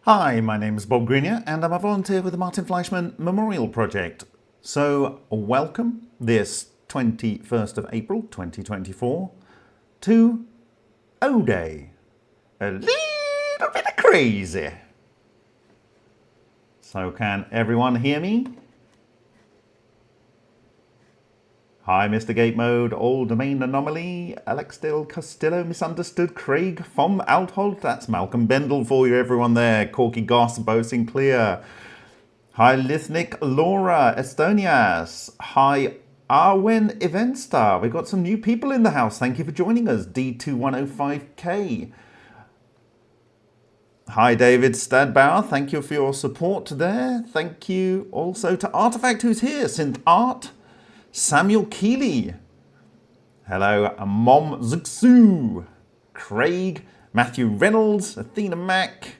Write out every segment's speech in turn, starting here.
Hi, my name is Bob Greenyer and I'm a volunteer with the Martin Fleischmann Memorial Project. So welcome this 21st of April 2024 to O-Day. A little bit of crazy. So can everyone hear me? Hi, Mr. Gate Mode, All Domain Anomaly, Alex Del Castillo, Misunderstood, Craig from Althold, that's Malcolm Bendel for you, everyone there, Corky Goss, Bo Sinclair. Hi, Lithnik, Laura, Estonias. Hi, Arwen Eventstar. We've got some new people in the house. Thank you for joining us, D2105K. Hi, David Stadbauer. Thank you for your support there. Thank you also to Artifact, who's here, Synth Art. Samuel Keeley. Hello, Mom Zuxu. Craig, Matthew Reynolds, Athena Mac.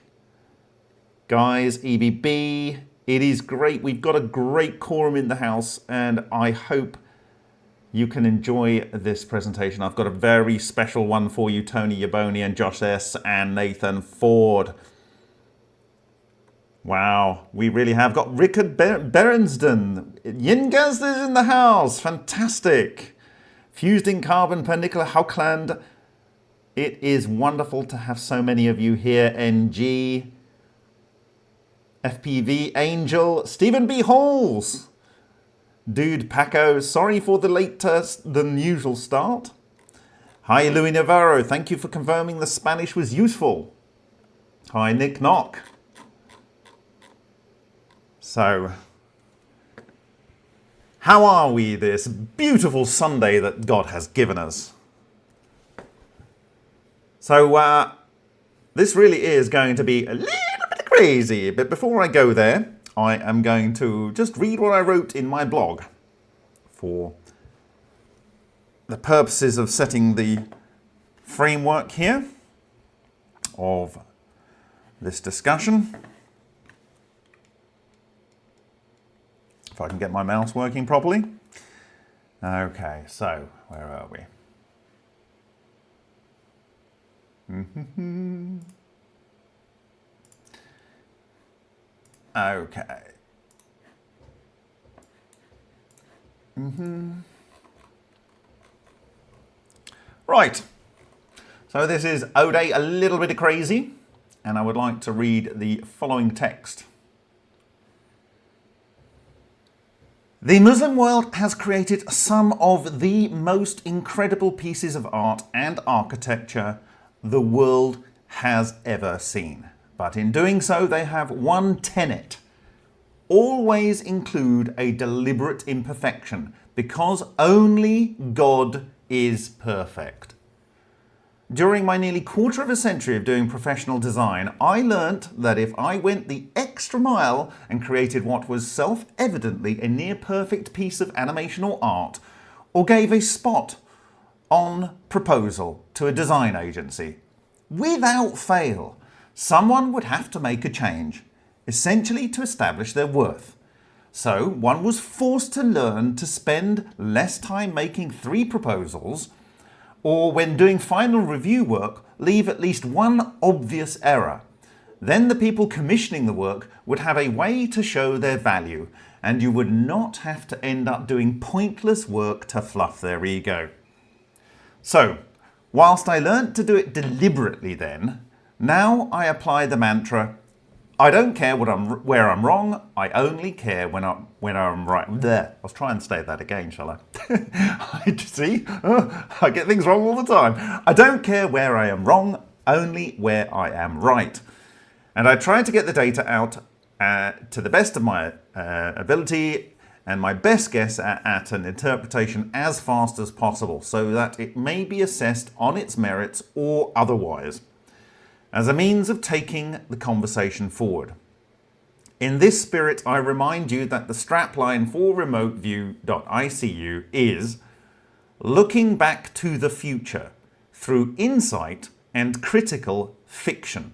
Guys, EBB. It is great. We've got a great quorum in the house and I hope you can enjoy this presentation. I've got a very special one for you, Tony Yaboni and Josh S. and Nathan Ford. Wow, we really have got Rickard Berensden. Yingaz is in the house. Fantastic. Fused in Carbon per Nicola Haukland. It is wonderful to have so many of you here. NG, FPV Angel, Stephen B. Halls. Dude Paco, sorry for the later than usual start. Hi, Louis Navarro. Thank you for confirming the Spanish was useful. Hi, Nick Knock. So, how are we this beautiful Sunday that God has given us? So, this really is going to be a little bit crazy, but before I go there, I am going to just read what I wrote in my blog for the purposes of setting the framework here of this discussion. If I can get my mouse working properly. Okay, so where are we? Okay. Right. So this is O-Day, a little bit of crazy, and I would like to read the following text. The Muslim world has created some of the most incredible pieces of art and architecture the world has ever seen. But in doing so, they have one tenet. Always include a deliberate imperfection, because only God is perfect. During my nearly quarter of a century of doing professional design, I learnt that if I went the extra mile and created what was self-evidently a near-perfect piece of animation or art, or gave a spot on proposal to a design agency, without fail, someone would have to make a change, essentially to establish their worth. So one was forced to learn to spend less time making 3 proposals, or when doing final review work, leave at least one obvious error. Then the people commissioning the work would have a way to show their value, and you would not have to end up doing pointless work to fluff their ego. So, whilst I learnt to do it deliberately then, now I apply the mantra, I don't care where I'm wrong, I only care when I'm right. There, I'll try and say that again, shall I? See, I get things wrong all the time. I don't care where I am wrong, only where I am right. And I try to get the data out to the best of my ability and my best guess at an interpretation as fast as possible so that it may be assessed on its merits or otherwise, as a means of taking the conversation forward. In this spirit, I remind you that the strapline for remoteview.icu is looking back to the future through insight and critical fiction.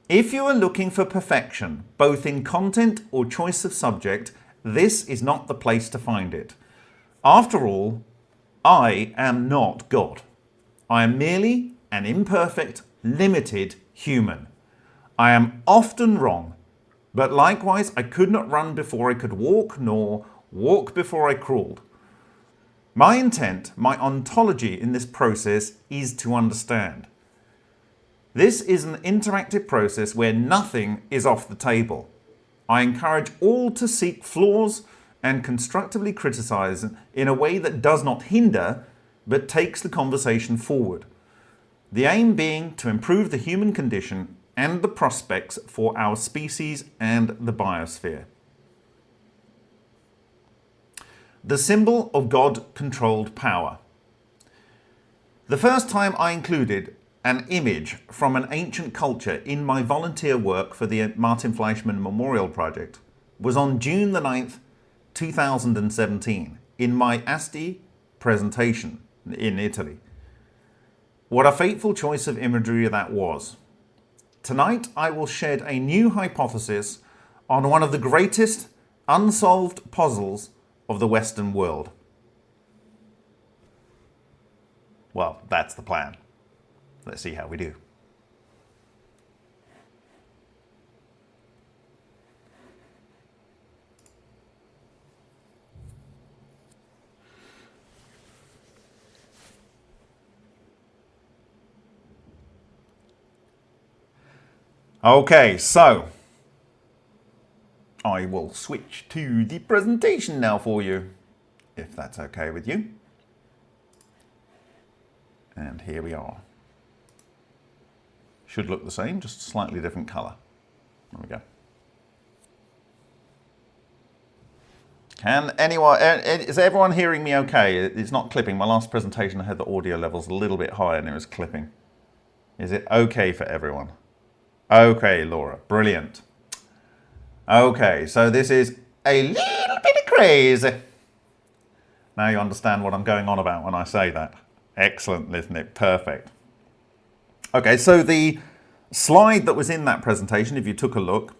If you are looking for perfection, both in content or choice of subject, this is not the place to find it. After all, I am not God. I am merely an imperfect, limited human I am often wrong, but likewise I could not run before I could walk, nor walk before I crawled. My intent, my ontology in this process is to understand. This is an interactive process where nothing is off the table. I encourage all to seek flaws and constructively criticize in a way that does not hinder, but takes the conversation forward. The aim being to improve the human condition and the prospects for our species and the biosphere. The symbol of God-controlled power. The first time I included an image from an ancient culture in my volunteer work for the Martin Fleischmann Memorial Project was on June the 9th, 2017, in my Asti presentation in Italy. What a fateful choice of imagery that was. Tonight I will shed a new hypothesis on one of the greatest unsolved puzzles of the Western world. Well, that's the plan. Let's see how we do. Okay, so I will switch to the presentation now for you, if that's okay with you. And here we are. Should look the same, just a slightly different color. There we go. Can anyone, is everyone hearing me okay? It's not clipping. My last presentation I had the audio levels a little bit higher and it was clipping. Is it okay for everyone? Okay, Laura, brilliant. Okay, so this is a little bit of crazy. Now you understand what I'm going on about when I say that. Excellent, isn't it? Perfect. Okay, so the slide that was in that presentation, if you took a look,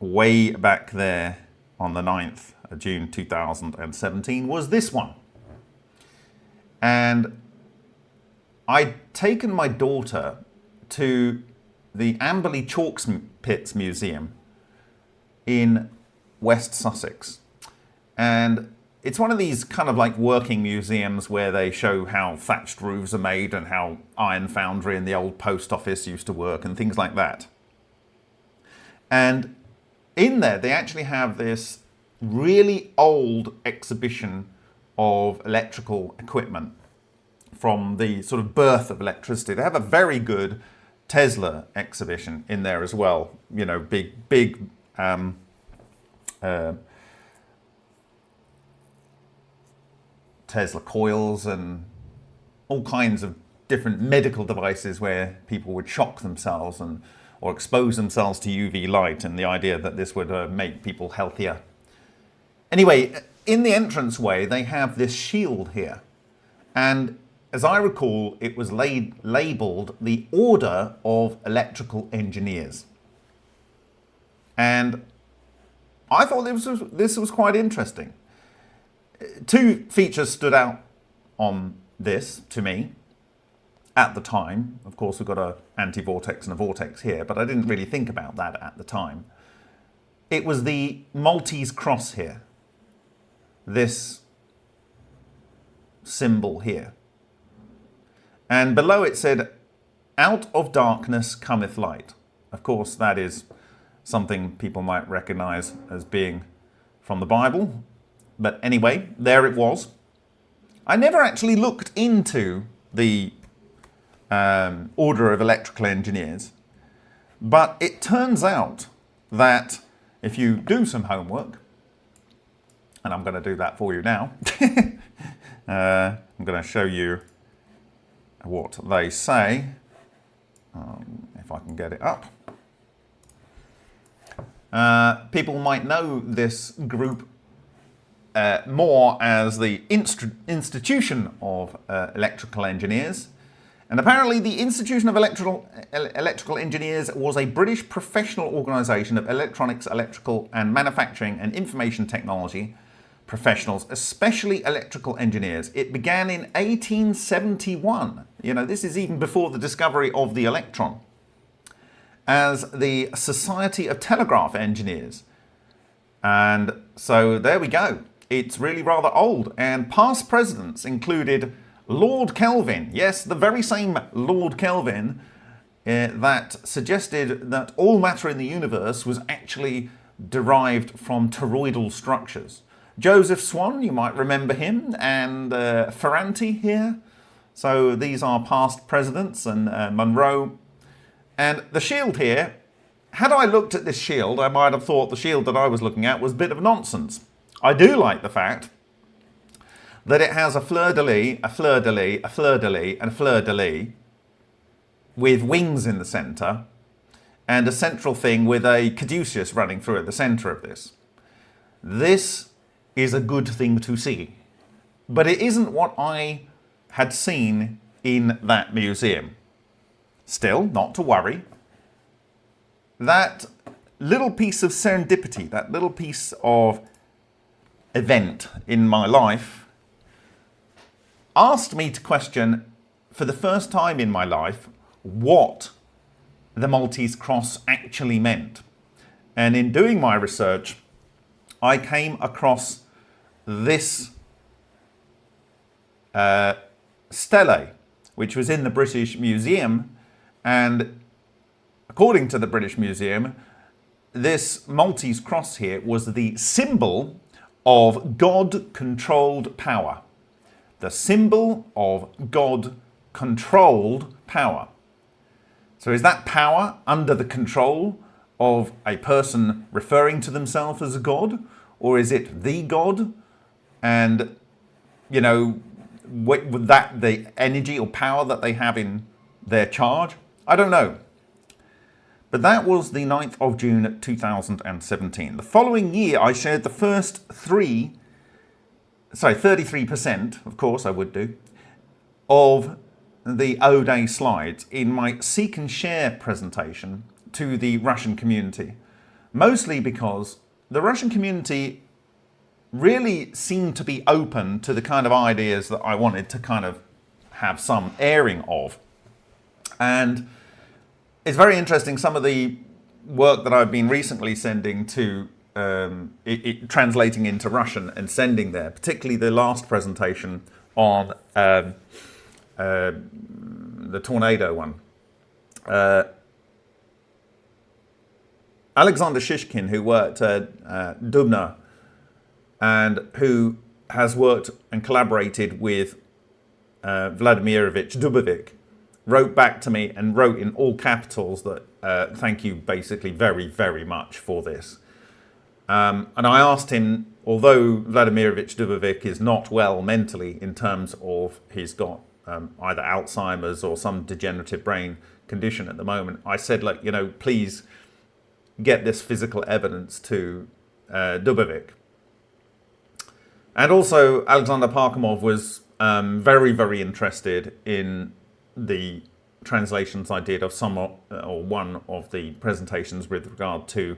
way back there on the 9th of June 2017 was this one. And I'd taken my daughter to the Amberley Chalk Pits Museum in West Sussex. And it's one of these kind of like working museums where they show how thatched roofs are made and how iron foundry and the old post office used to work and things like that. And in there, they actually have this really old exhibition of electrical equipment from the sort of birth of electricity. They have a very good Tesla exhibition in there as well. You know, big Tesla coils and all kinds of different medical devices where people would shock themselves or expose themselves to UV light, and the idea that this would make people healthier. Anyway, in the entranceway, they have this shield here. And as I recall, it was labeled the Order of Electrical Engineers. And I thought this was quite interesting. Two features stood out on this to me at the time. Of course, we've got an anti-vortex and a vortex here, but I didn't really think about that at the time. It was the Maltese cross here, this symbol here. And below it said, "Out of darkness cometh light." Of course, that is something people might recognize as being from the Bible. But anyway, there it was. I never actually looked into the Order of Electrical Engineers, but it turns out that if you do some homework, and I'm going to do that for you now, I'm going to show you what they say, if I can get it up. People might know this group more as the Institution of Electrical Engineers. And apparently the Institution of Electrical Engineers was a British professional organisation of electronics, electrical and manufacturing and information technology professionals, especially electrical engineers. It began in 1871. You know, this is even before the discovery of the electron. as the Society of Telegraph Engineers. And so there we go. It's really rather old, and past presidents included Lord Kelvin. Yes, the very same Lord Kelvin that suggested that all matter in the universe was actually derived from toroidal structures. Joseph Swan, you might remember him, and Ferranti here. So these are past presidents, and Monroe. And the shield here, had I looked at this shield, I might have thought the shield that I was looking at was a bit of nonsense. I do like the fact that it has a fleur-de-lis, a fleur-de-lis, a fleur-de-lis, and a fleur-de-lis with wings in the centre, and a central thing with a caduceus running through at the centre of this. This is a good thing to see, but it isn't what I had seen in that museum. Still, not to worry. That little piece of serendipity, that little piece of event in my life asked me to question, for the first time in my life, what the Maltese cross actually meant. And in doing my research, I came across this stele, which was in the British Museum. And according to the British Museum, this Maltese cross here was the symbol of God-controlled power. The symbol of God-controlled power. So is that power under the control of a person referring to themselves as a god? Or is it the god? And, you know, would that the energy or power that they have in their charge? I don't know. But that was the 9th of June 2017. The following year, I shared the first 33%, of course I would do, of the O-Day slides in my Seek and Share presentation to the Russian community. Mostly because the Russian community really seemed to be open to the kind of ideas that I wanted to kind of have some airing of. And it's very interesting, some of the work that I've been recently sending to, translating into Russian and sending there, particularly the last presentation on the tornado one. Alexander Shishkin, who worked at Dubna and who has worked and collaborated with Vladimirovich Dubovic, wrote back to me and wrote in all capitals that thank you basically very, very much for this. And I asked him, although Vladimirovich Dubovic is not well mentally in terms of he's got either Alzheimer's or some degenerative brain condition at the moment, I said, like, you know, please get this physical evidence to Dubovic. And also Alexander Parkhomov was very, very interested in the translations I did of some or one of the presentations with regard to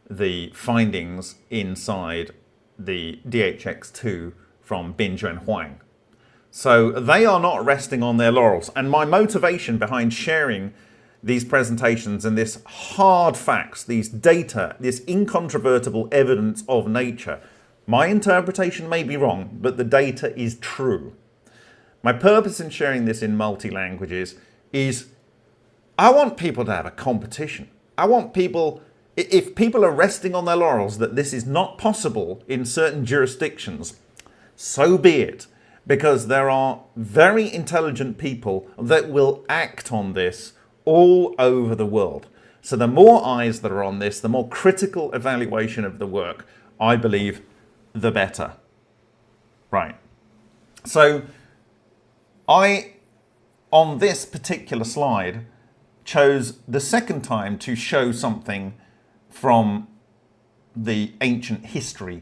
the findings inside the DHX2 from Bin Juan Huang. So they are not resting on their laurels. And my motivation behind sharing these presentations and this hard facts, these data, this incontrovertible evidence of nature, my interpretation may be wrong, but the data is true. My purpose in sharing this in multi-languages is I want people to have a competition. I want people, if people are resting on their laurels that this is not possible in certain jurisdictions, so be it, because there are very intelligent people that will act on this all over the world. So the more eyes that are on this, the more critical evaluation of the work, I believe, the better. Right. So I, on this particular slide, chose the second time to show something from the ancient history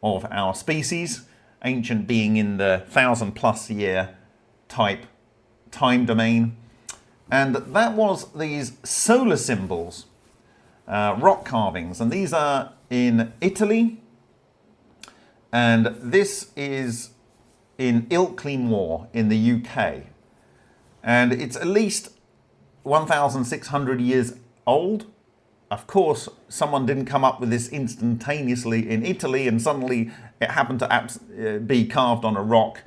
of our species, ancient being in the 1,000+ year type time domain. And that was these solar symbols, rock carvings. And these are in Italy. And this is in Ilkley Moor in the UK. And it's at least 1,600 years old. Of course, someone didn't come up with this instantaneously in Italy and suddenly it happened to be carved on a rock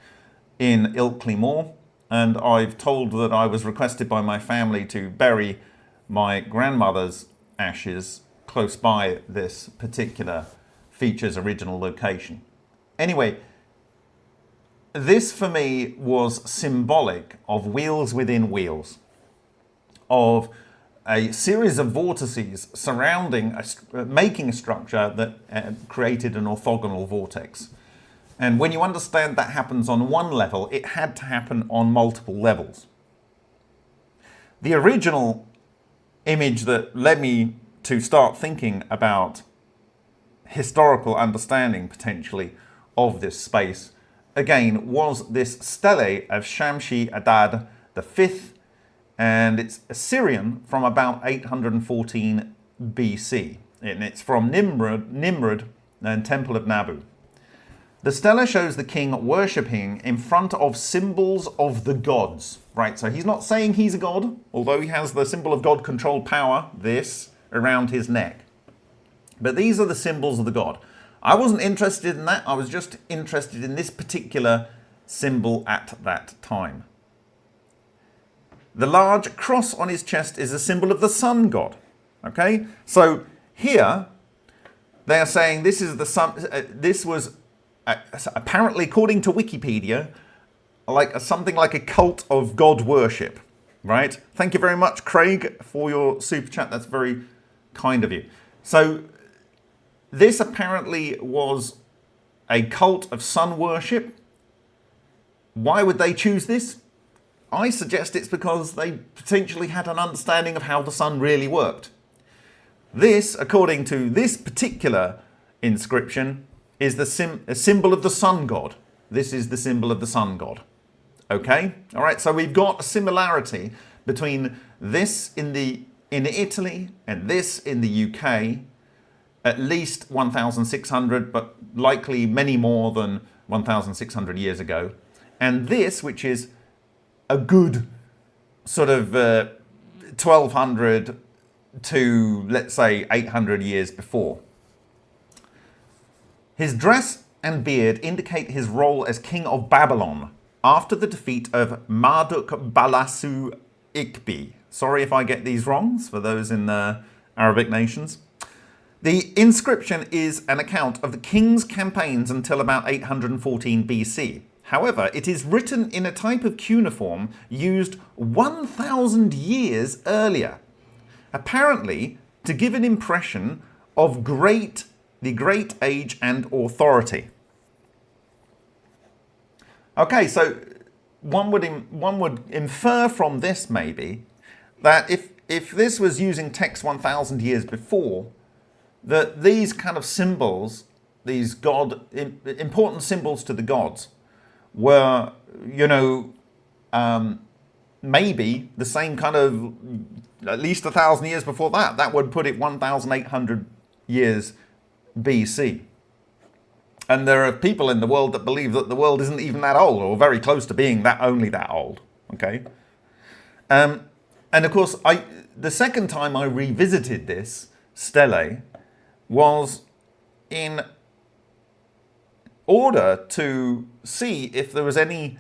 in Ilkley Moor. And I've told that I was requested by my family to bury my grandmother's ashes close by this particular feature's original location. Anyway, this for me was symbolic of wheels within wheels, of a series of vortices surrounding, making a structure that created an orthogonal vortex. And when you understand that happens on one level, it had to happen on multiple levels. The original image that led me to start thinking about historical understanding, potentially, of this space, again, was this stele of Shamshi Adad V, and it's Assyrian from about 814 BC, and it's from Nimrud and Temple of Nabu. The stele shows the king worshipping in front of symbols of the gods. Right, so he's not saying he's a god, although he has the symbol of God-controlled power, this, around his neck. But these are the symbols of the god. I wasn't interested in that, I was just interested in this particular symbol at that time. The large cross on his chest is a symbol of the sun god. Okay, so here they are saying this is the sun. This was apparently, according to Wikipedia, like something like a cult of god worship. Right? Thank you very much, Craig, for your super chat. That's very kind of you. So this apparently was a cult of sun worship. Why would they choose this? I suggest it's because they potentially had an understanding of how the sun really worked. This, according to this particular inscription, is the symbol of the sun god. This is the symbol of the sun god. Okay? All right, so we've got a similarity between this in Italy and this in the UK, at least 1,600, but likely many more than 1,600 years ago. And this, which is a good sort of 1,200 to, let's say, 800 years before. His dress and beard indicate his role as king of Babylon after the defeat of Marduk-Balassu Ikbi. Sorry if I get these wrongs, for those in the Arabic nations. The inscription is an account of the king's campaigns until about 814 BC. However, it is written in a type of cuneiform used 1,000 years earlier, apparently to give an impression of the great age and authority. Okay, so one would infer from this maybe that if this was using text 1,000 years before, that these kind of symbols, these important symbols to the gods, were, you know, maybe the same kind of, at least 1,000 years before that. That would put it 1,800 years BC. And there are people in the world that believe that the world isn't even that old, or very close to being only that old. Okay. And of course, the second time I revisited this stele was in order to see if there was any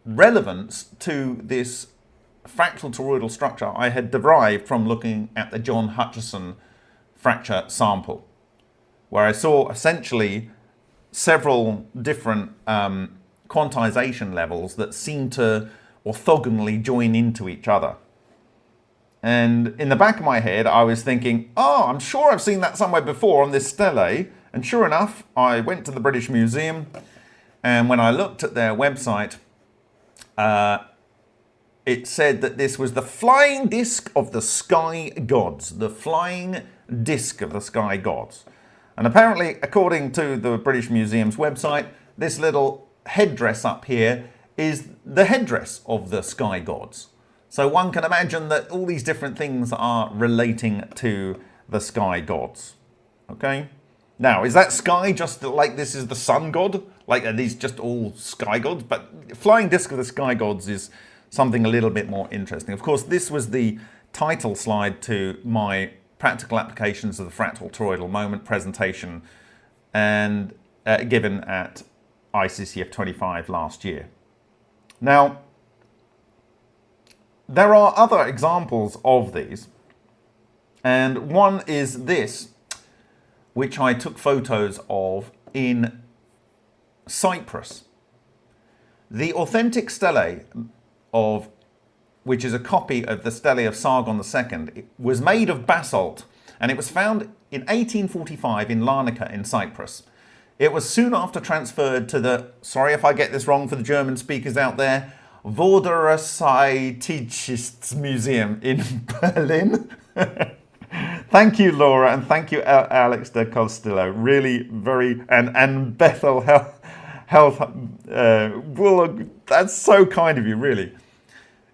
relevance to this fractal toroidal structure I had derived from looking at the John Hutchison fracture sample, where I saw essentially several different quantization levels that seemed to orthogonally join into each other. And in the back of my head, I was thinking, oh, I'm sure I've seen that somewhere before on this stele. And sure enough, I went to the British Museum, and when I looked at their website, it said that this was the flying disc of the sky gods. The flying disc of the sky gods. And apparently, according to the British Museum's website, this little headdress up here is the headdress of the sky gods. So one can imagine that all these different things are relating to the sky gods. Okay? Now, is that sky just like this is the sun god? Like, are these just all sky gods? But flying disc of the sky gods is something a little bit more interesting. Of course, this was the title slide to my practical applications of the fractal toroidal moment presentation and given at ICCF 25 last year. Now, there are other examples of these, and one is this, which I took photos of in Cyprus. The authentic stele of, which is a copy of the stele of Sargon II, was made of basalt, and it was found in 1845 in Larnaca in Cyprus. It was soon after transferred to the, sorry if I get this wrong for the German speakers out there, Vorderseitiges Museum in Berlin. Thank you, Laura, and thank you, Alex de Castillo. Really very, and Bethel Health. Well, that's so kind of you, really.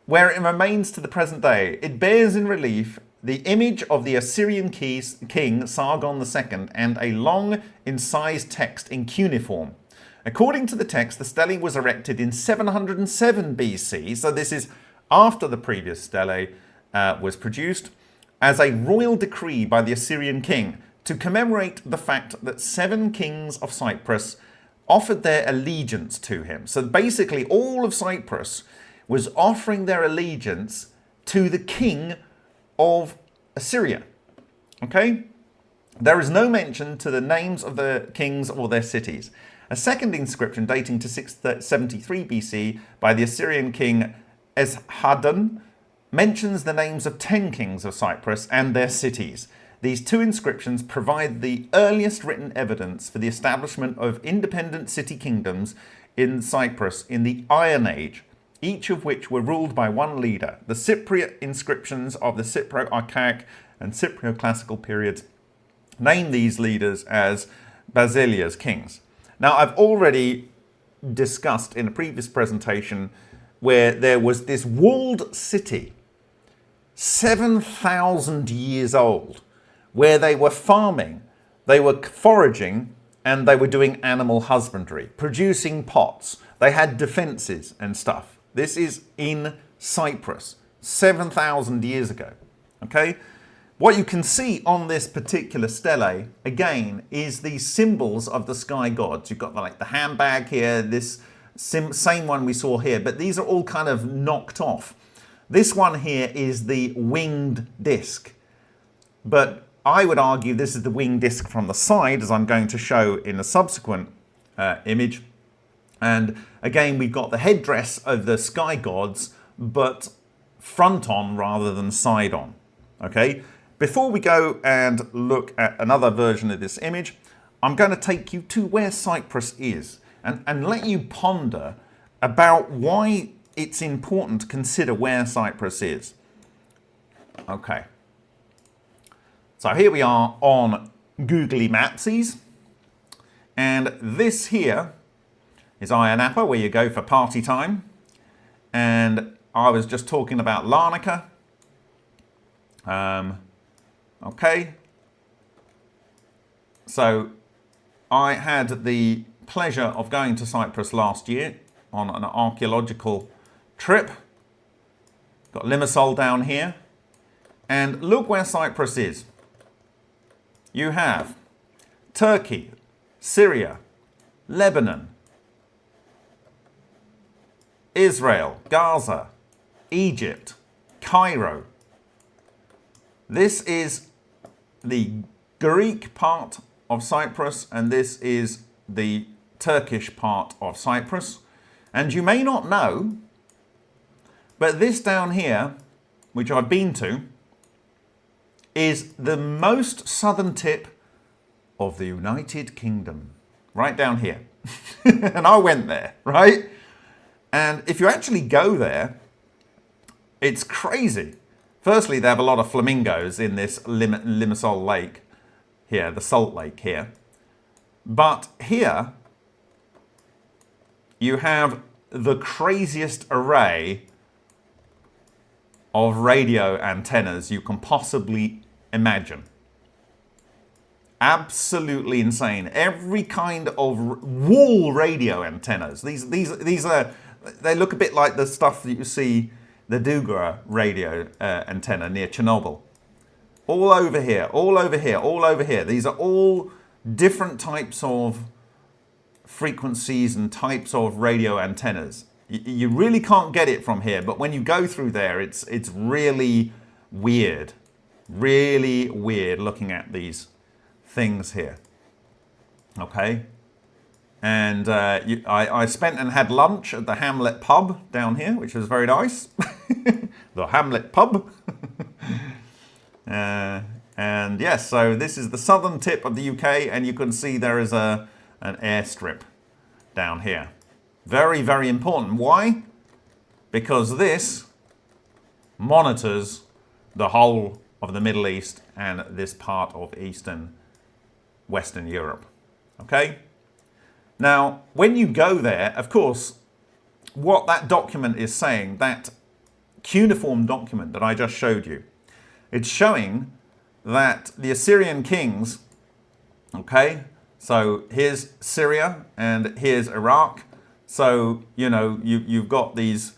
Where it remains to the present day, it bears in relief the image of the Assyrian king Sargon II and a long incised text in cuneiform. According to the text, the stele was erected in 707 BC, so this is after the previous stele was produced, as a royal decree by the Assyrian king to commemorate the fact that 7 kings of Cyprus offered their allegiance to him. So basically all of Cyprus was offering their allegiance to the king of Assyria. Okay? There is no mention to the names of the kings or their cities. A second inscription dating to 673 BC by the Assyrian king Esarhaddon mentions the names of 10 kings of Cyprus and their cities. These 2 inscriptions provide the earliest written evidence for the establishment of independent city kingdoms in Cyprus in the Iron Age, each of which were ruled by one leader. The Cypriot inscriptions of the Cypro-Archaic and Cyprio-Classical periods name these leaders as Basilea's kings. Now, I've already discussed in a previous presentation where there was this walled city, 7,000 years old, where they were farming, they were foraging, and they were doing animal husbandry, producing pots. They had defenses and stuff. This is in Cyprus, 7,000 years ago. Okay? What you can see on this particular stele, again, is the symbols of the sky gods. You've got like the handbag here, this same one we saw here, but these are all kind of knocked off. This one here is the winged disc, but I would argue this is the winged disc from the side, as I'm going to show in a subsequent image. And again, we've got the headdress of the sky gods, but front on rather than side on. Okay? Before we go and look at another version of this image, I'm going to take you to where Cyprus is and let you ponder about why it's important to consider where Cyprus is. Okay. So here we are on Googly Mapsies, and this here is Ayia Napa, where you go for party time. And I was just talking about Larnaca. Okay. So I had the pleasure of going to Cyprus last year on an archaeological trip. Got Limassol down here. And look where Cyprus is. You have Turkey, Syria, Lebanon, Israel, Gaza, Egypt, Cairo. This is the Greek part of Cyprus, and this is the Turkish part of Cyprus. And you may not know, but this down here, which I've been to, is the most southern tip of the United Kingdom. Right down here. And I went there, right? And if you actually go there, it's crazy. Firstly, they have a lot of flamingos in this Limassol Lake here, the Salt Lake here. But here, you have the craziest array of radio antennas you can possibly imagine. Absolutely insane. Every kind of wall radio antennas. These are, they look a bit like the stuff that you see the Dugra radio antenna near Chernobyl. All over here, all over here, all over here. These are all different types of frequencies and types of radio antennas. You really can't get it from here, but when you go through there, it's really weird. Really weird looking at these things here. Okay? And I spent and had lunch at the Hamlet pub down here, which was very nice. The Hamlet pub. And yes, so this is the southern tip of the UK, and you can see there is an airstrip down here. Very, very important. Why? Because this monitors the whole of the Middle East and this part of Western Europe. Okay? Now, when you go there, of course, what that document is saying, that cuneiform document that I just showed you, it's showing that the Assyrian kings, okay, so here's Syria and here's Iraq. So, you know, you've got these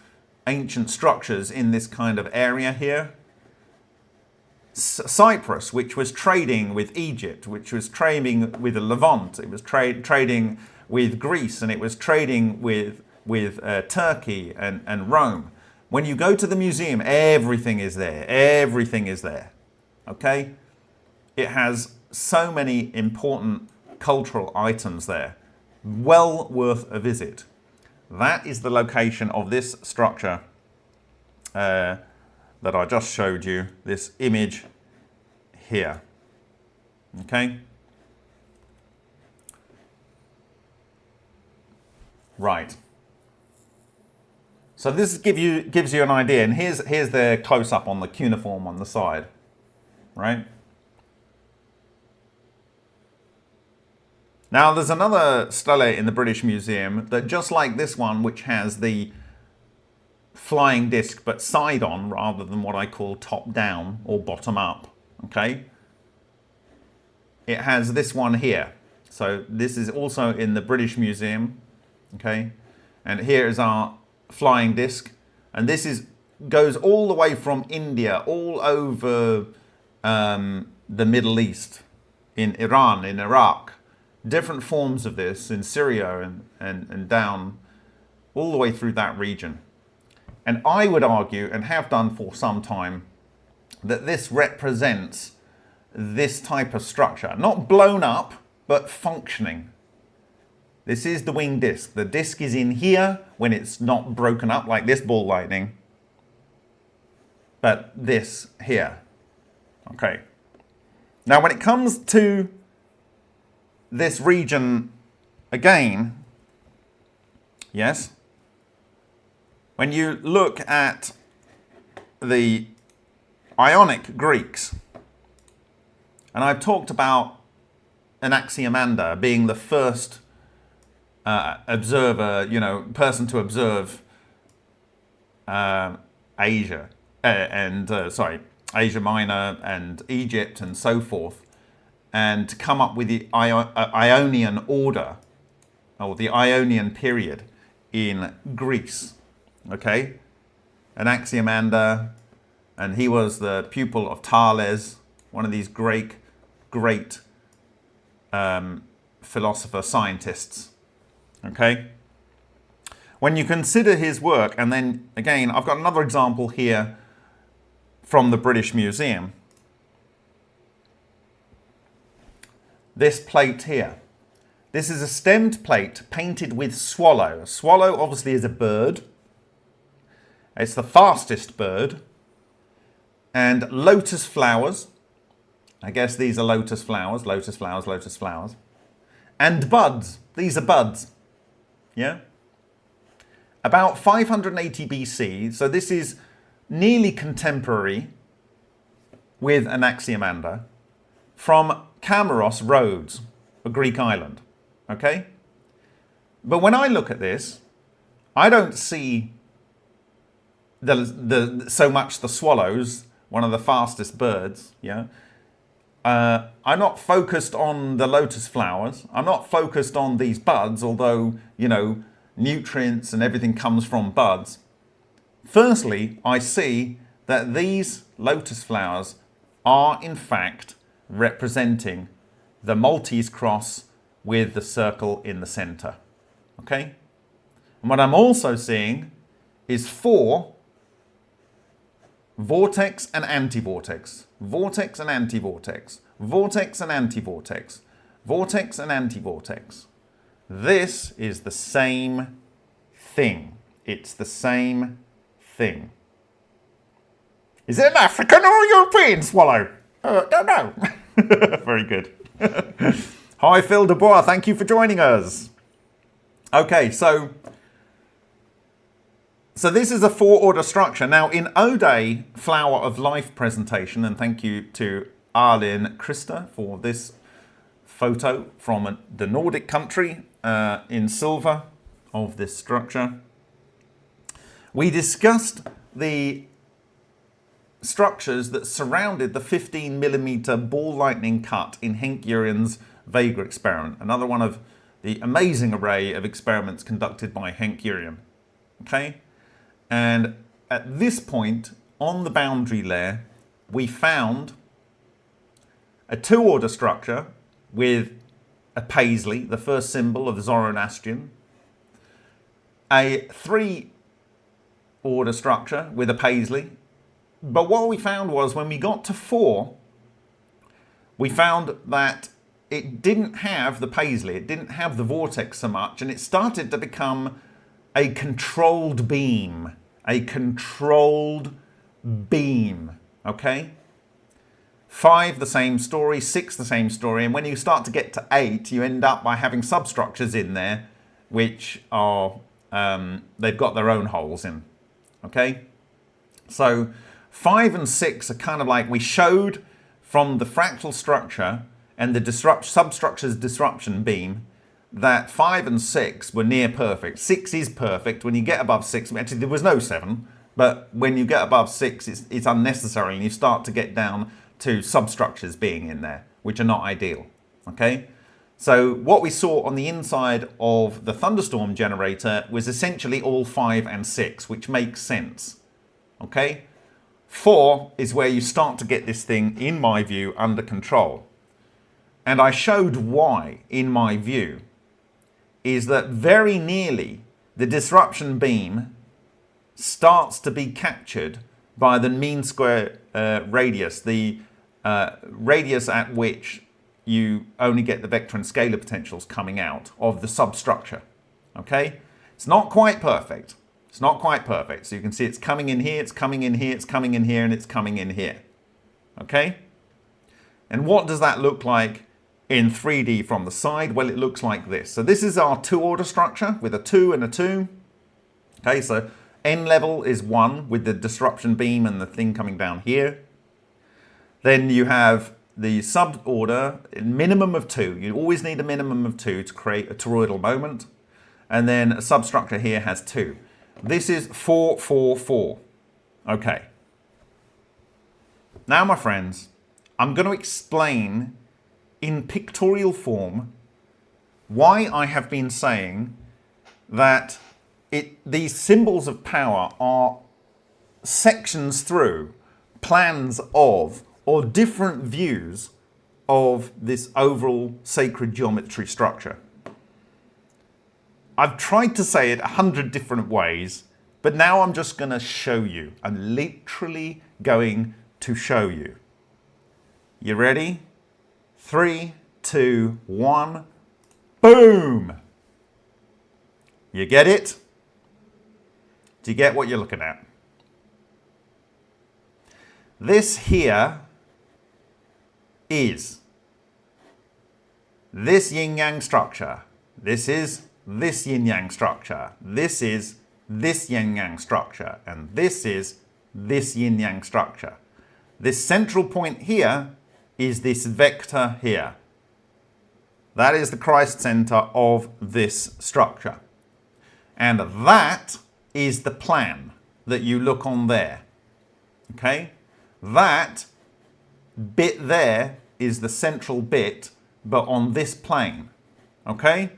ancient structures in this kind of area here. Cyprus, which was trading with Egypt, which was trading with the Levant, it was trading with Greece, and it was trading with Turkey and Rome. When you go to the museum, everything is there. Everything is there. Okay? It has so many important cultural items there. Well worth a visit. That is the location of this structure that I just showed you, this image here. Okay? Right. So this gives you an idea, and here's the close-up on the cuneiform on the side, right? Now there's another stele in the British Museum that, just like this one, which has the flying disc but side on rather than what I call top down or bottom up, okay? It has this one here. So this is also in the British Museum, okay? And here is our flying disc, and this goes all the way from India all over the Middle East, in Iran, in Iraq, different forms of this in Syria and down all the way through that region. And I would argue, and have done for some time, that this represents this type of structure, not blown up but functioning. This is the wing disc. The disc is in here when it's not broken up like this ball lightning, but this here. Okay. Now when it comes to this region again, yes, when you look at the Ionic Greeks, and I've talked about Anaximander being the first observer, you know, person to observe Asia Asia Minor and Egypt and so forth, and to come up with the Ionian order, or the Ionian period in Greece. Okay, Anaximander, and he was the pupil of Thales, one of these great philosopher scientists. Okay, when you consider his work, and then again, I've got another example here from the British Museum. This plate here. This is a stemmed plate painted with swallow. A swallow obviously is a bird. It's the fastest bird. And lotus flowers. I guess these are lotus flowers, lotus flowers, lotus flowers. And buds. These are buds. Yeah? About 580 BC, so this is nearly contemporary with Anaximander, from Camaros, Rhodes, a Greek island. Okay? But when I look at this, I don't see so much the swallows, one of the fastest birds. Yeah, I'm not focused on the lotus flowers. I'm not focused on these buds, although, you know, nutrients and everything comes from buds. Firstly, I see that these lotus flowers are in fact representing the Maltese cross with the circle in the center. Okay? And what I'm also seeing is 4 vortex and anti-vortex, vortex and anti-vortex, vortex and anti-vortex, vortex and anti-vortex. This is the same thing. It's the same thing. Is it an African or a European swallow? Don't know. Very good. Hi, Phil Dubois. Thank you for joining us. Okay, so this is a 4-order structure. Now, in Ode Flower of Life presentation, and thank you to Arlene Krista for this photo from the Nordic country in silver of this structure. We discussed the structures that surrounded the 15mm ball lightning cut in Henk Urian's Vega experiment, another one of the amazing array of experiments conducted by Henk Urian. Okay? And at this point, on the boundary layer, we found a 2-order structure with a paisley, the first symbol of Zoroastrian, a 3-order structure with a paisley. But what we found was when we got to 4, we found that it didn't have the paisley, it didn't have the vortex so much, and it started to become a controlled beam. A controlled beam, okay? 5, the same story. 6, the same story. And when you start to get to 8, you end up by having substructures in there, which are, they've got their own holes in, okay? So 5 and 6 are kind of like we showed from the fractal structure and the substructure's disruption beam that 5 and 6 were near perfect. 6 is perfect. When you get above 6, actually there was no 7, but when you get above 6, it's unnecessary and you start to get down to substructures being in there, which are not ideal, okay? So what we saw on the inside of the thunderstorm generator was essentially all 5 and 6, which makes sense, okay? 4 is where you start to get this thing, in my view, under control. And I showed why, in my view, is that very nearly the disruption beam starts to be captured by the mean square radius, the radius at which you only get the vector and scalar potentials coming out of the substructure. Okay? It's not quite perfect. It's not quite perfect. So you can see it's coming in here, it's coming in here, it's coming in here, and it's coming in here. Okay? And what does that look like in 3D from the side? Well, it looks like this. So this is our 2-order structure with a 2 and a 2. Okay, so N level is 1 with the disruption beam and the thing coming down here. Then you have the suborder, minimum of 2. You always need a minimum of 2 to create a toroidal moment. And then a substructure here has 2. This is 4, 4, 4. Okay. Now, my friends, I'm going to explain in pictorial form why I have been saying that these symbols of power are sections through, plans of, or different views of this overall sacred geometry structure. I've tried to say it 100 different ways, but now I'm just going to show you. I'm literally going to show you. You ready? 3, 2, 1. Boom! You get it? Do you get what you're looking at? This here is this yin-yang structure. This is this yin-yang structure. This is this yin-yang structure. And this is this yin-yang structure. This central point here is this vector here. That is the Christ center of this structure. And that is the plan that you look on there. Okay? That bit there is the central bit, but on this plane. Okay?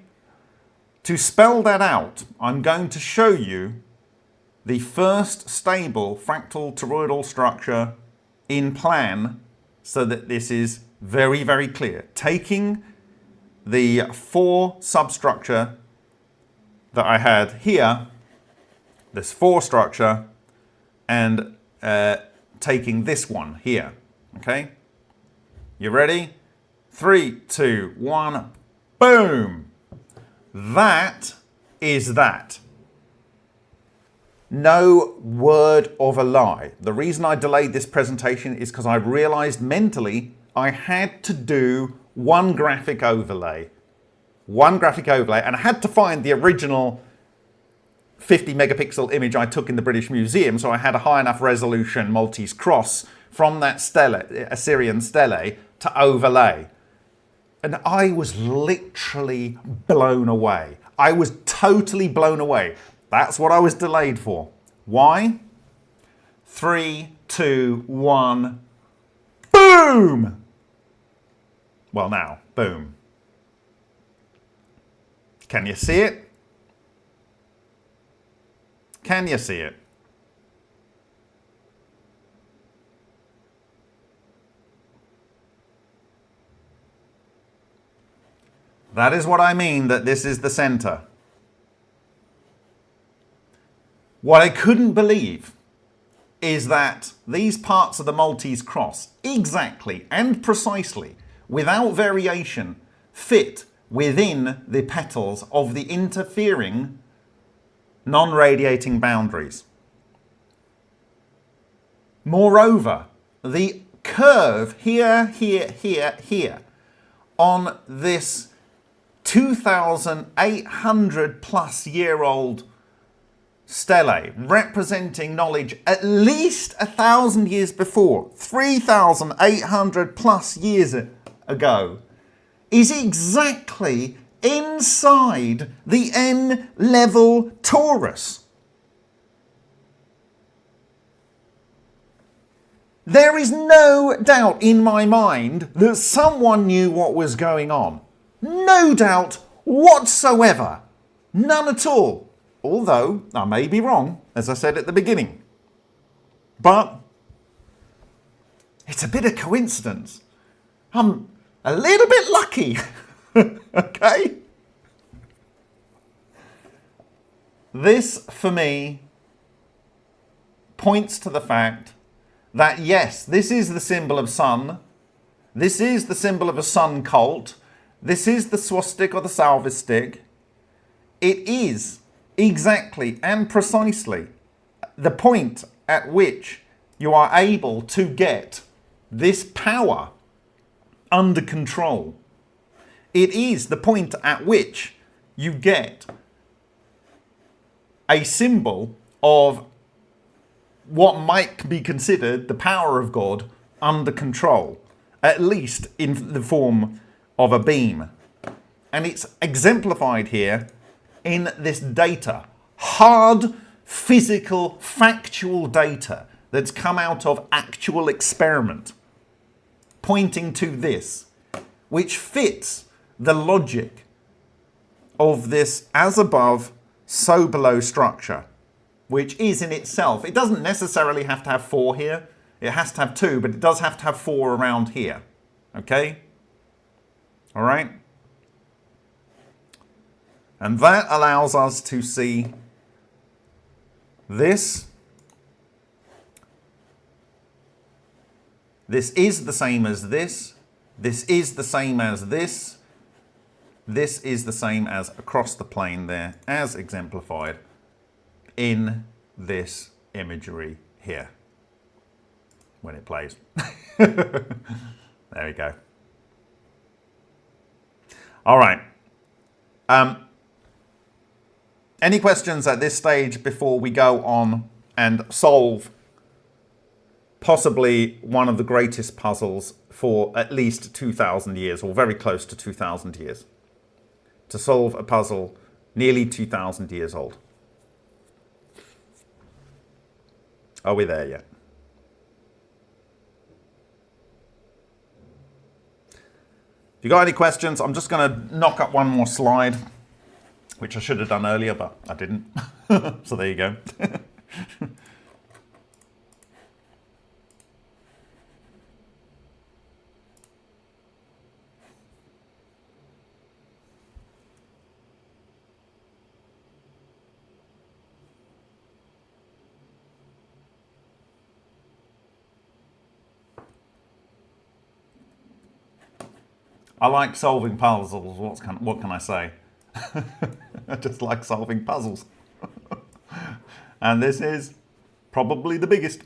To spell that out, I'm going to show you the first stable fractal toroidal structure in plan, so that this is very, very clear. Taking the 4 substructure that I had here, this 4 structure, and taking this one here. Okay? You ready? 3, 2, 1, boom! That is that. No word of a lie. The reason I delayed this presentation is because I realized mentally I had to do one graphic overlay. One graphic overlay, and I had to find the original 50 megapixel image I took in the British Museum, so I had a high enough resolution Maltese cross from that stele, Assyrian stele, to overlay. And I was literally blown away. I was totally blown away. That's what I was delayed for. Why? 3, 2, 1, boom! Well, now, boom. Can you see it? Can you see it? That is what I mean, that this is the center. What I couldn't believe is that these parts of the Maltese cross, exactly and precisely, without variation, fit within the petals of the interfering non-radiating boundaries. Moreover, the curve here, here, here, here on this 2,800 plus year old stele, representing knowledge at least 1,000 years before, 3,800 plus years ago, is exactly inside the N-level torus. There is no doubt in my mind that someone knew what was going on. No doubt whatsoever. None at all. Although, I may be wrong, as I said at the beginning. But it's a bit of coincidence. I'm a little bit lucky. Okay? This, for me, points to the fact that, yes, this is the symbol of sun. This is the symbol of a sun cult. This is the swastika or the salve stick. It is exactly and precisely the point at which you are able to get this power under control. It is the point at which you get a symbol of what might be considered the power of God under control, at least in the form of a beam. And it's exemplified here in this data, hard, physical, factual data that's come out of actual experiment, pointing to this, which fits the logic of this as above, so below structure, which is in itself, it doesn't necessarily have to have 4 here, it has to have 2, but it does have to have 4 around here, okay? All right? And that allows us to see this. This is the same as this. This is the same as this. This is the same as across the plane there, as exemplified in this imagery here when it plays. There we go. All right. Any questions at this stage before we go on and solve possibly one of the greatest puzzles for at least 2,000 years, or very close to 2,000 years? To solve a puzzle nearly 2,000 years old. Are we there yet? If you got any questions, I'm just going to knock up one more slide, which I should have done earlier, but I didn't. So there you go. I like solving puzzles. What can I say? I just like solving puzzles. And this is probably the biggest.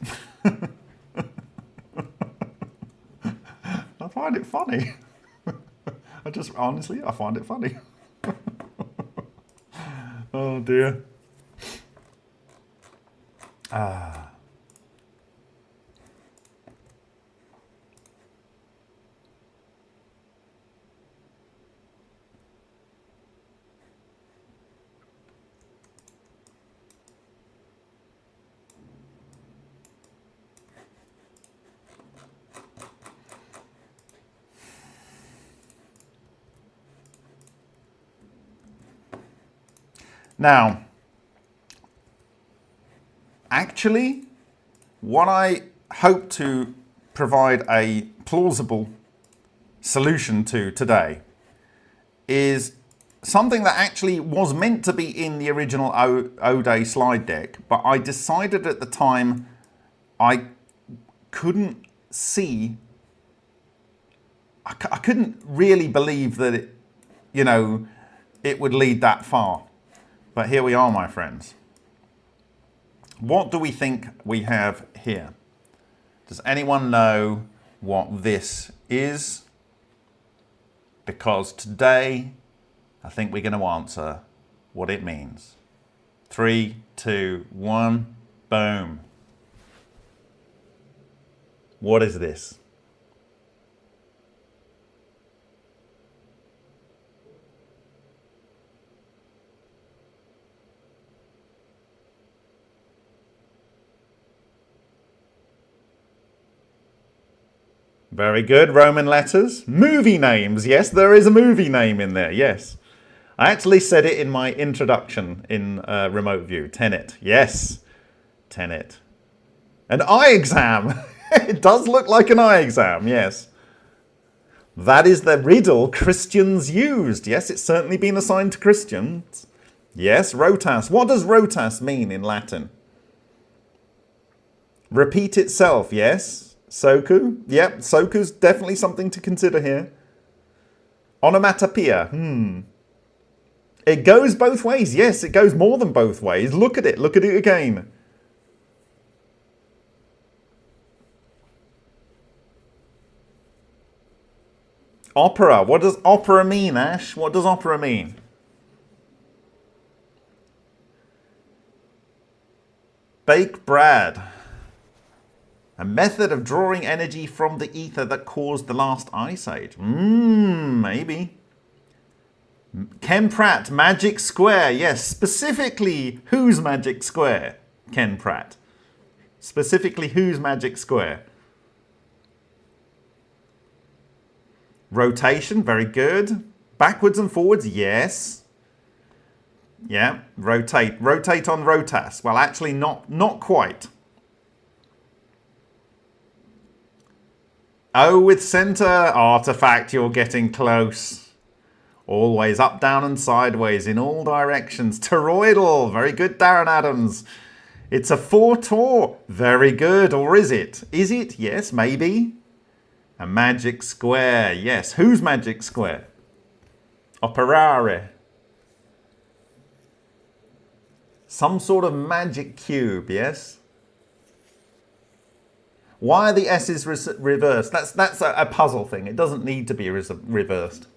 I find it funny. Honestly, I find it funny. Oh dear. Now, actually, what I hope to provide a plausible solution to today is something that actually was meant to be in the original O-Day slide deck, but I decided at the time I couldn't see, I couldn't really believe that it, you know, it would lead that far. But here we are, my friends. What do we think we have here? Does anyone know what this is? Because today, I think we're going to answer what it means. 3, 2, 1, boom. What is this? Very good. Roman letters. Movie names. Yes, there is a movie name in there. Yes. I actually said it in my introduction in remote view. Tenet. Yes. Tenet. An eye exam. It does look like an eye exam. Yes. That is the riddle Christians used. Yes, it's certainly been assigned to Christians. Yes, rotas. What does rotas mean in Latin? Repeat itself. Yes. Soku, yep, soku's definitely something to consider here. Onomatopoeia, It goes both ways, yes, it goes more than both ways. Look at it again. Opera, what does opera mean, Ash? What does opera mean? Bake bread. A method of drawing energy from the ether that caused the last ice age. Maybe. Ken Pratt, Magic Square. Yes, specifically, whose Magic Square? Ken Pratt. Specifically, whose Magic Square? Rotation, very good. Backwards and forwards, yes. Yeah, rotate. Rotate on rotas. Well, actually, not quite. O with center, artifact, you're getting close. Always up, down and sideways in all directions. Toroidal, very good, Darren Adams. It's a 4-tor, very good, or is it? Is it? Yes, maybe. A magic square, yes. Whose magic square? Operare. Some sort of magic cube, yes? Why are the S's reversed? That's a puzzle thing. It doesn't need to be reversed.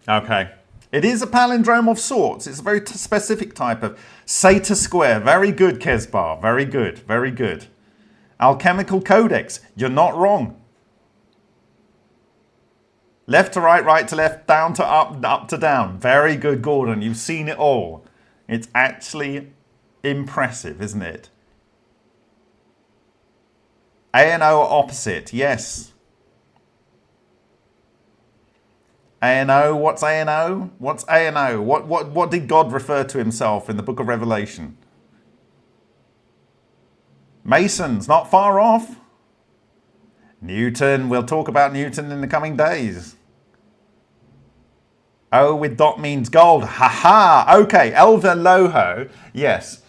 Okay. It is a palindrome of sorts. It's a very specific type of Seta square. Very good, Kesbar. Very good. Very good. Alchemical codex. You're not wrong. Left to right, right to left, down to up, up to down. Very good, Gordon. You've seen it all. It's actually impressive, isn't it? A and O are opposite, yes. A and O, what's A and O? What's A and O? What did God refer to himself in the book of Revelation? Masons, not far off. Newton, we'll talk about Newton in the coming days. O with dot means gold. Ha ha. Okay, Elva Loho. Yes.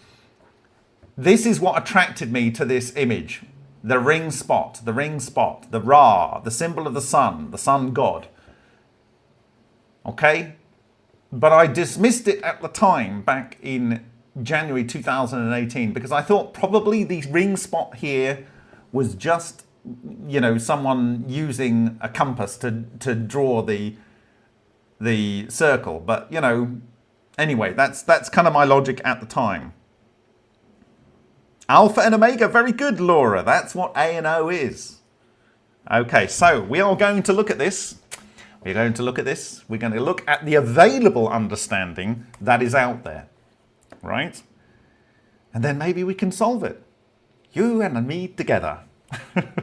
This is what attracted me to this image. The ring spot, the Ra, the symbol of the sun god. Okay? But I dismissed it at the time, back in January 2018, because I thought probably the ring spot here was just, you know, someone using a compass to draw the circle. But, you know, anyway, that's kind of my logic at the time. Alpha and Omega, very good, Laura. That's what A and O is. Okay, so we are going to look at this. We're going to look at this. We're going to look at the available understanding that is out there, right? And then maybe we can solve it. You and me together. A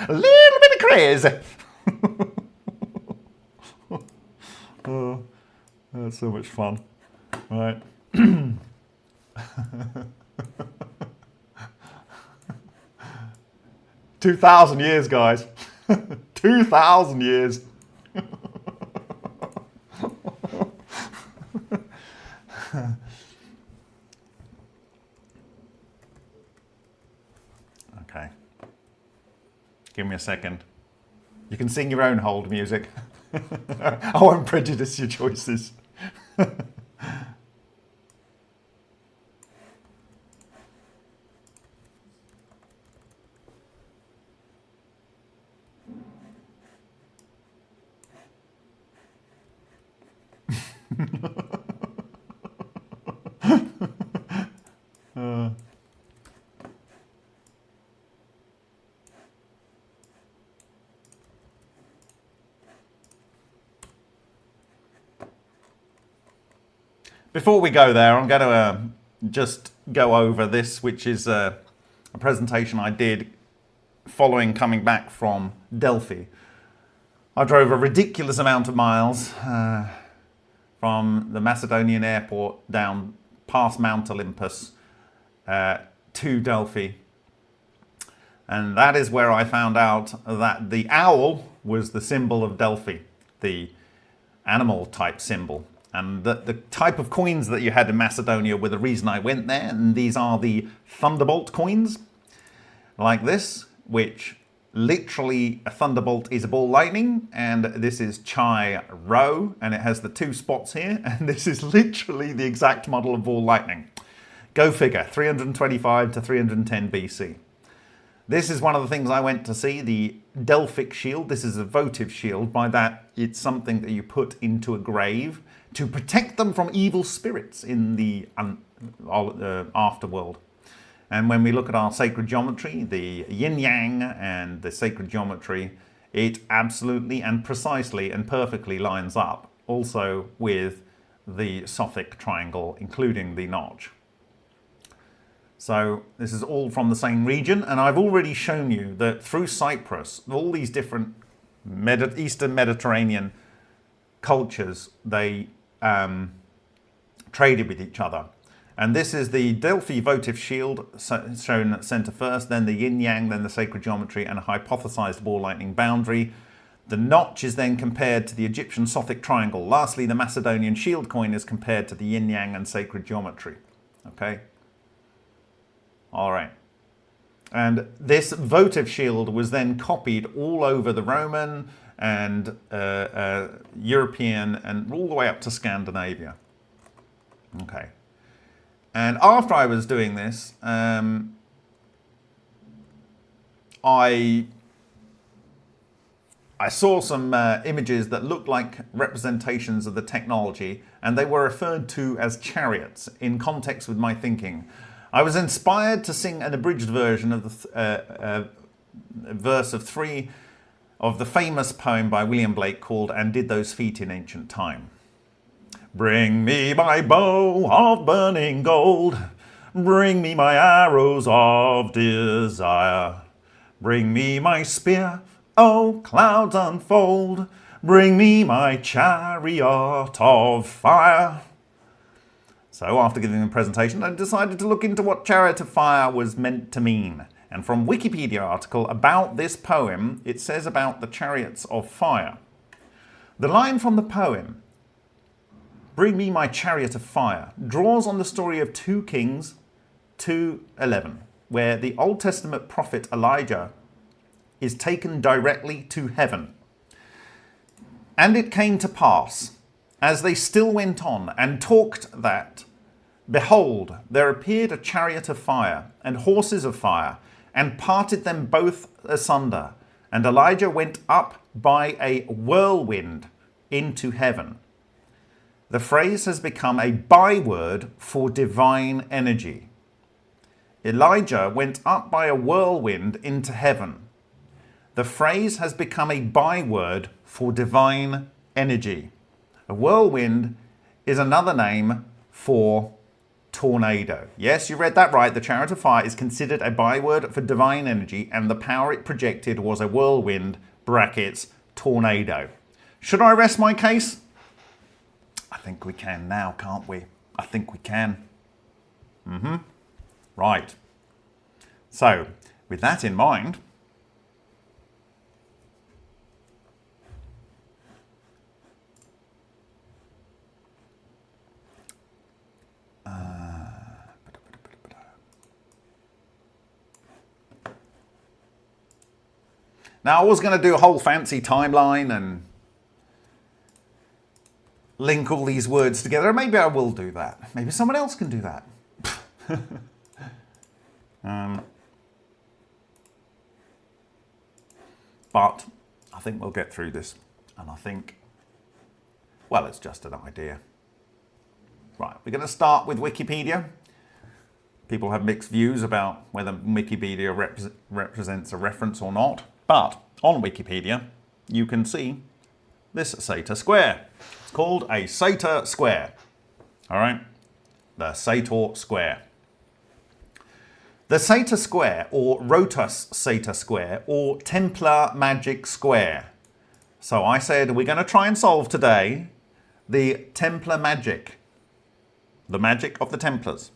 little bit of crazy. Oh, that's so much fun. Right. 2,000 years, guys. 2,000 years. Okay. Give me a second. You can sing your own hold music. I won't prejudice your choices. Before we go there, I'm going to just go over this, which is a presentation I did following coming back from Delphi. I drove a ridiculous amount of miles from the Macedonian airport down past Mount Olympus to Delphi. And that is where I found out that the owl was the symbol of Delphi, the animal type symbol. And the type of coins that you had in Macedonia were the reason I went there. And these are the Thunderbolt coins, like this, which literally a Thunderbolt is a ball lightning. And this is Chai Rho, and it has the two spots here. And this is literally the exact model of ball lightning. Go figure, 325 to 310 BC. This is one of the things I went to see, the Delphic shield. This is a votive shield. By that, it's something that you put into a grave to protect them from evil spirits in the afterworld. And when we look at our sacred geometry, the yin-yang and the sacred geometry, it absolutely and precisely and perfectly lines up also with the Sothic triangle, including the notch. So this is all from the same region, and I've already shown you that through Cyprus, all these different Eastern Mediterranean cultures, they traded with each other. And this is the Delphi votive shield shown at center first, then the yin-yang, then the sacred geometry, and a hypothesized ball lightning boundary. The notch is then compared to the Egyptian Sothic triangle. Lastly, the Macedonian shield coin is compared to the yin-yang and sacred geometry. Okay? All right. And this votive shield was then copied all over the Roman and European and all the way up to Scandinavia. Okay. And after I was doing this, I saw some images that looked like representations of the technology, and they were referred to as chariots in context with my thinking. I was inspired to sing an abridged version of the verse of 3 of the famous poem by William Blake called "And Did Those Feet in Ancient Time." Bring me my bow of burning gold, bring me my arrows of desire, bring me my spear, oh clouds unfold, bring me my chariot of fire. So after giving a presentation, I decided to look into what chariot of fire was meant to mean. And from Wikipedia article about this poem, it says about the chariots of fire. The line from the poem bring me my chariot of fire, draws on the story of 2 Kings 2:11, where the Old Testament prophet Elijah is taken directly to heaven. And it came to pass, as they still went on and talked that, behold, there appeared a chariot of fire and horses of fire, and parted them both asunder. And Elijah went up by a whirlwind into heaven. The phrase has become a byword for divine energy. Elijah went up by a whirlwind into heaven. The phrase has become a byword for divine energy. A whirlwind is another name for tornado. Yes, you read that right. The chariot of fire is considered a byword for divine energy, and the power it projected was a whirlwind, brackets, tornado. Should I rest my case? I think we can now, can't we? I think we can. Right. So, with that in mind, now, I was going to do a whole fancy timeline and link all these words together. Maybe I will do that. Maybe someone else can do that. But I think we'll get through this. And I think, well, it's just an idea. Right, we're going to start with Wikipedia. People have mixed views about whether Wikipedia represents a reference or not. But on Wikipedia, you can see this Sator square. It's called a Sator square. All right, the Sator square. The Sator square, or Rotus Sator square, or Templar magic square. So I said we're going to try and solve today the Templar magic, the magic of the Templars.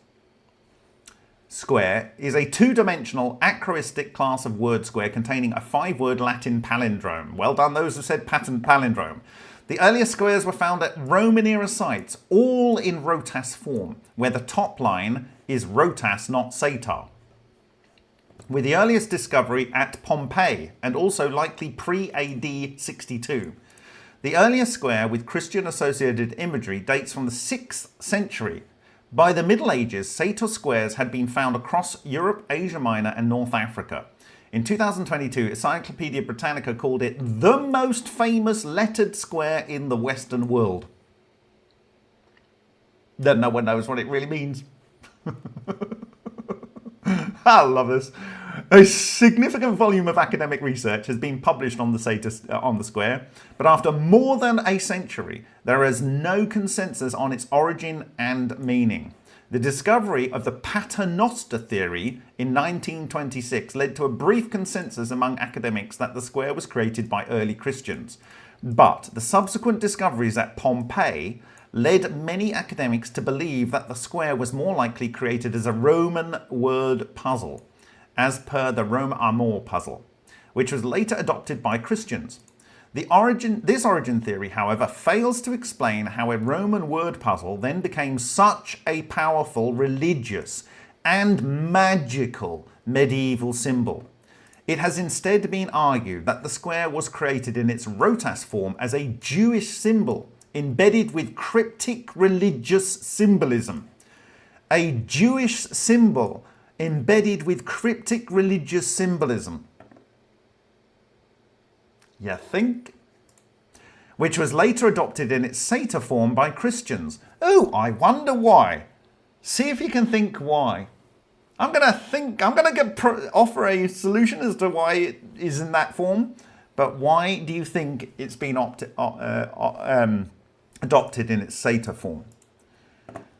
Square is a 2-dimensional acroistic class of word square containing a 5-word Latin palindrome. Well done those who said patent palindrome. The earliest squares were found at Roman era sites, all in rotas form, where the top line is rotas, not satar. With the earliest discovery at Pompeii, and also likely pre-AD 62. The earliest square with Christian associated imagery dates from the 6th century. By the Middle Ages, Sator squares had been found across Europe, Asia Minor and North Africa. In 2022, Encyclopedia Britannica called it the most famous lettered square in the Western world. Then no one knows what it really means. I love this. A significant volume of academic research has been published on the Sator on the square, but after more than a century, there is no consensus on its origin and meaning. The discovery of the Paternoster theory in 1926 led to a brief consensus among academics that the square was created by early Christians. But the subsequent discoveries at Pompeii led many academics to believe that the square was more likely created as a Roman word puzzle, as per the Rome Amor puzzle, which was later adopted by Christians. This origin theory, however, fails to explain how a Roman word puzzle then became such a powerful religious and magical medieval symbol. It has instead been argued that the square was created in its rotas form as a Jewish symbol embedded with cryptic religious symbolism. A Jewish symbol embedded with cryptic religious symbolism. You think? Which was later adopted in its Sator form by Christians. Oh, I wonder why. See if you can think why. I'm going to offer a solution as to why it is in that form. But why do you think it's been adopted in its Sator form?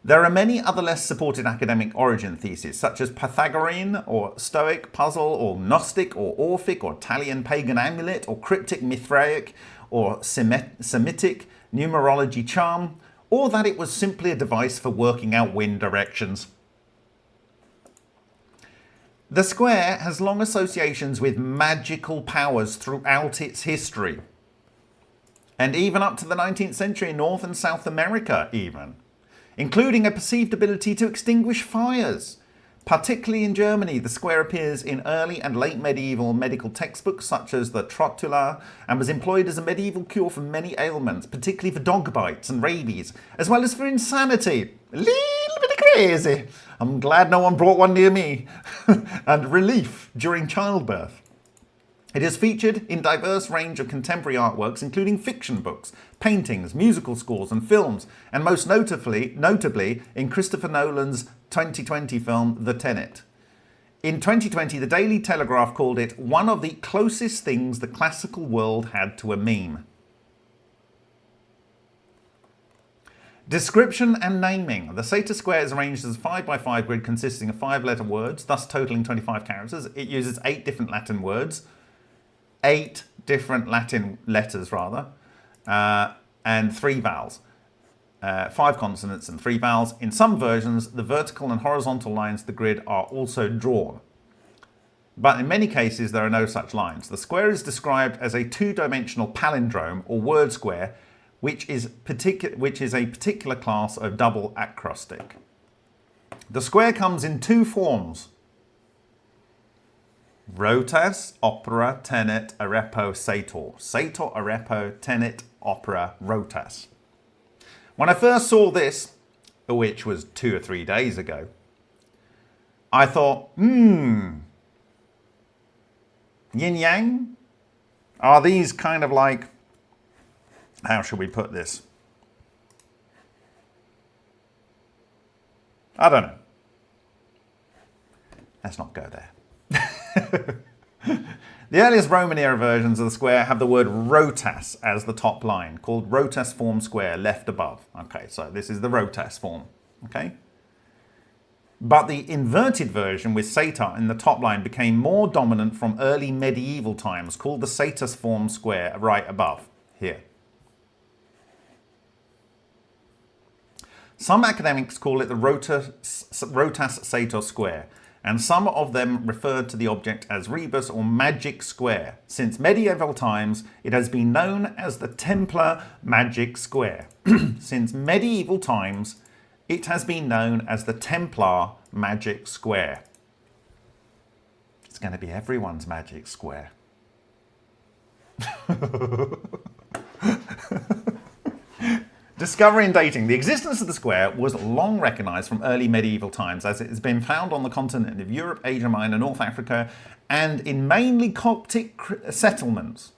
There are many other less supported academic origin theses, such as Pythagorean or Stoic puzzle, or Gnostic or Orphic or Italian pagan amulet, or cryptic Mithraic or Semitic numerology charm, or that it was simply a device for working out wind directions. The square has long associations with magical powers throughout its history. and even up to the 19th century in North and South America even, including a perceived ability to extinguish fires. Particularly in Germany, the square appears in early and late medieval medical textbooks such as the Trotula, and was employed as a medieval cure for many ailments, particularly for dog bites and rabies, as well as for insanity. A little bit of crazy. I'm glad no one brought one near me. And relief during childbirth. It is featured in diverse range of contemporary artworks, including fiction books, paintings, musical scores and films, and most notably in Christopher Nolan's 2020 film The Tenet. In 2020, the Daily Telegraph called it one of the closest things the classical world had to a meme. Description and naming. The Sator square is arranged as a 5x5 grid consisting of 5-letter words, thus totaling 25 characters. It uses 8 different Latin words. 8 different Latin letters, and 3 vowels. 5 consonants and 3 vowels. In some versions, the vertical and horizontal lines of the grid are also drawn. But in many cases, there are no such lines. The square is described as a 2-dimensional palindrome or word square, which is a particular class of double acrostic. The square comes in 2 forms: rotas, opera, tenet, arepo, sator. Sator, arepo, tenet, opera, rotas. When I first saw this, which was 2 or 3 days ago, I thought, yin yang? Are these kind of like, how should we put this? I don't know. Let's not go there. The earliest Roman era versions of the square have the word rotas as the top line, called rotas form square left above. Okay, so this is the rotas form. Okay. But the inverted version with sator in the top line became more dominant from early medieval times, called the satus form square right above here. Some academics call it the rotas sator square, and some of them refer to the object as rebus or magic square. Since medieval times, it has been known as the Templar magic square. Since medieval times, it has been known as the Templar magic square. It's going to be everyone's magic square. Discovery and dating. The existence of the square was long recognized from early medieval times, as it has been found on the continent of Europe, Asia Minor, North Africa, and in mainly Coptic settlements.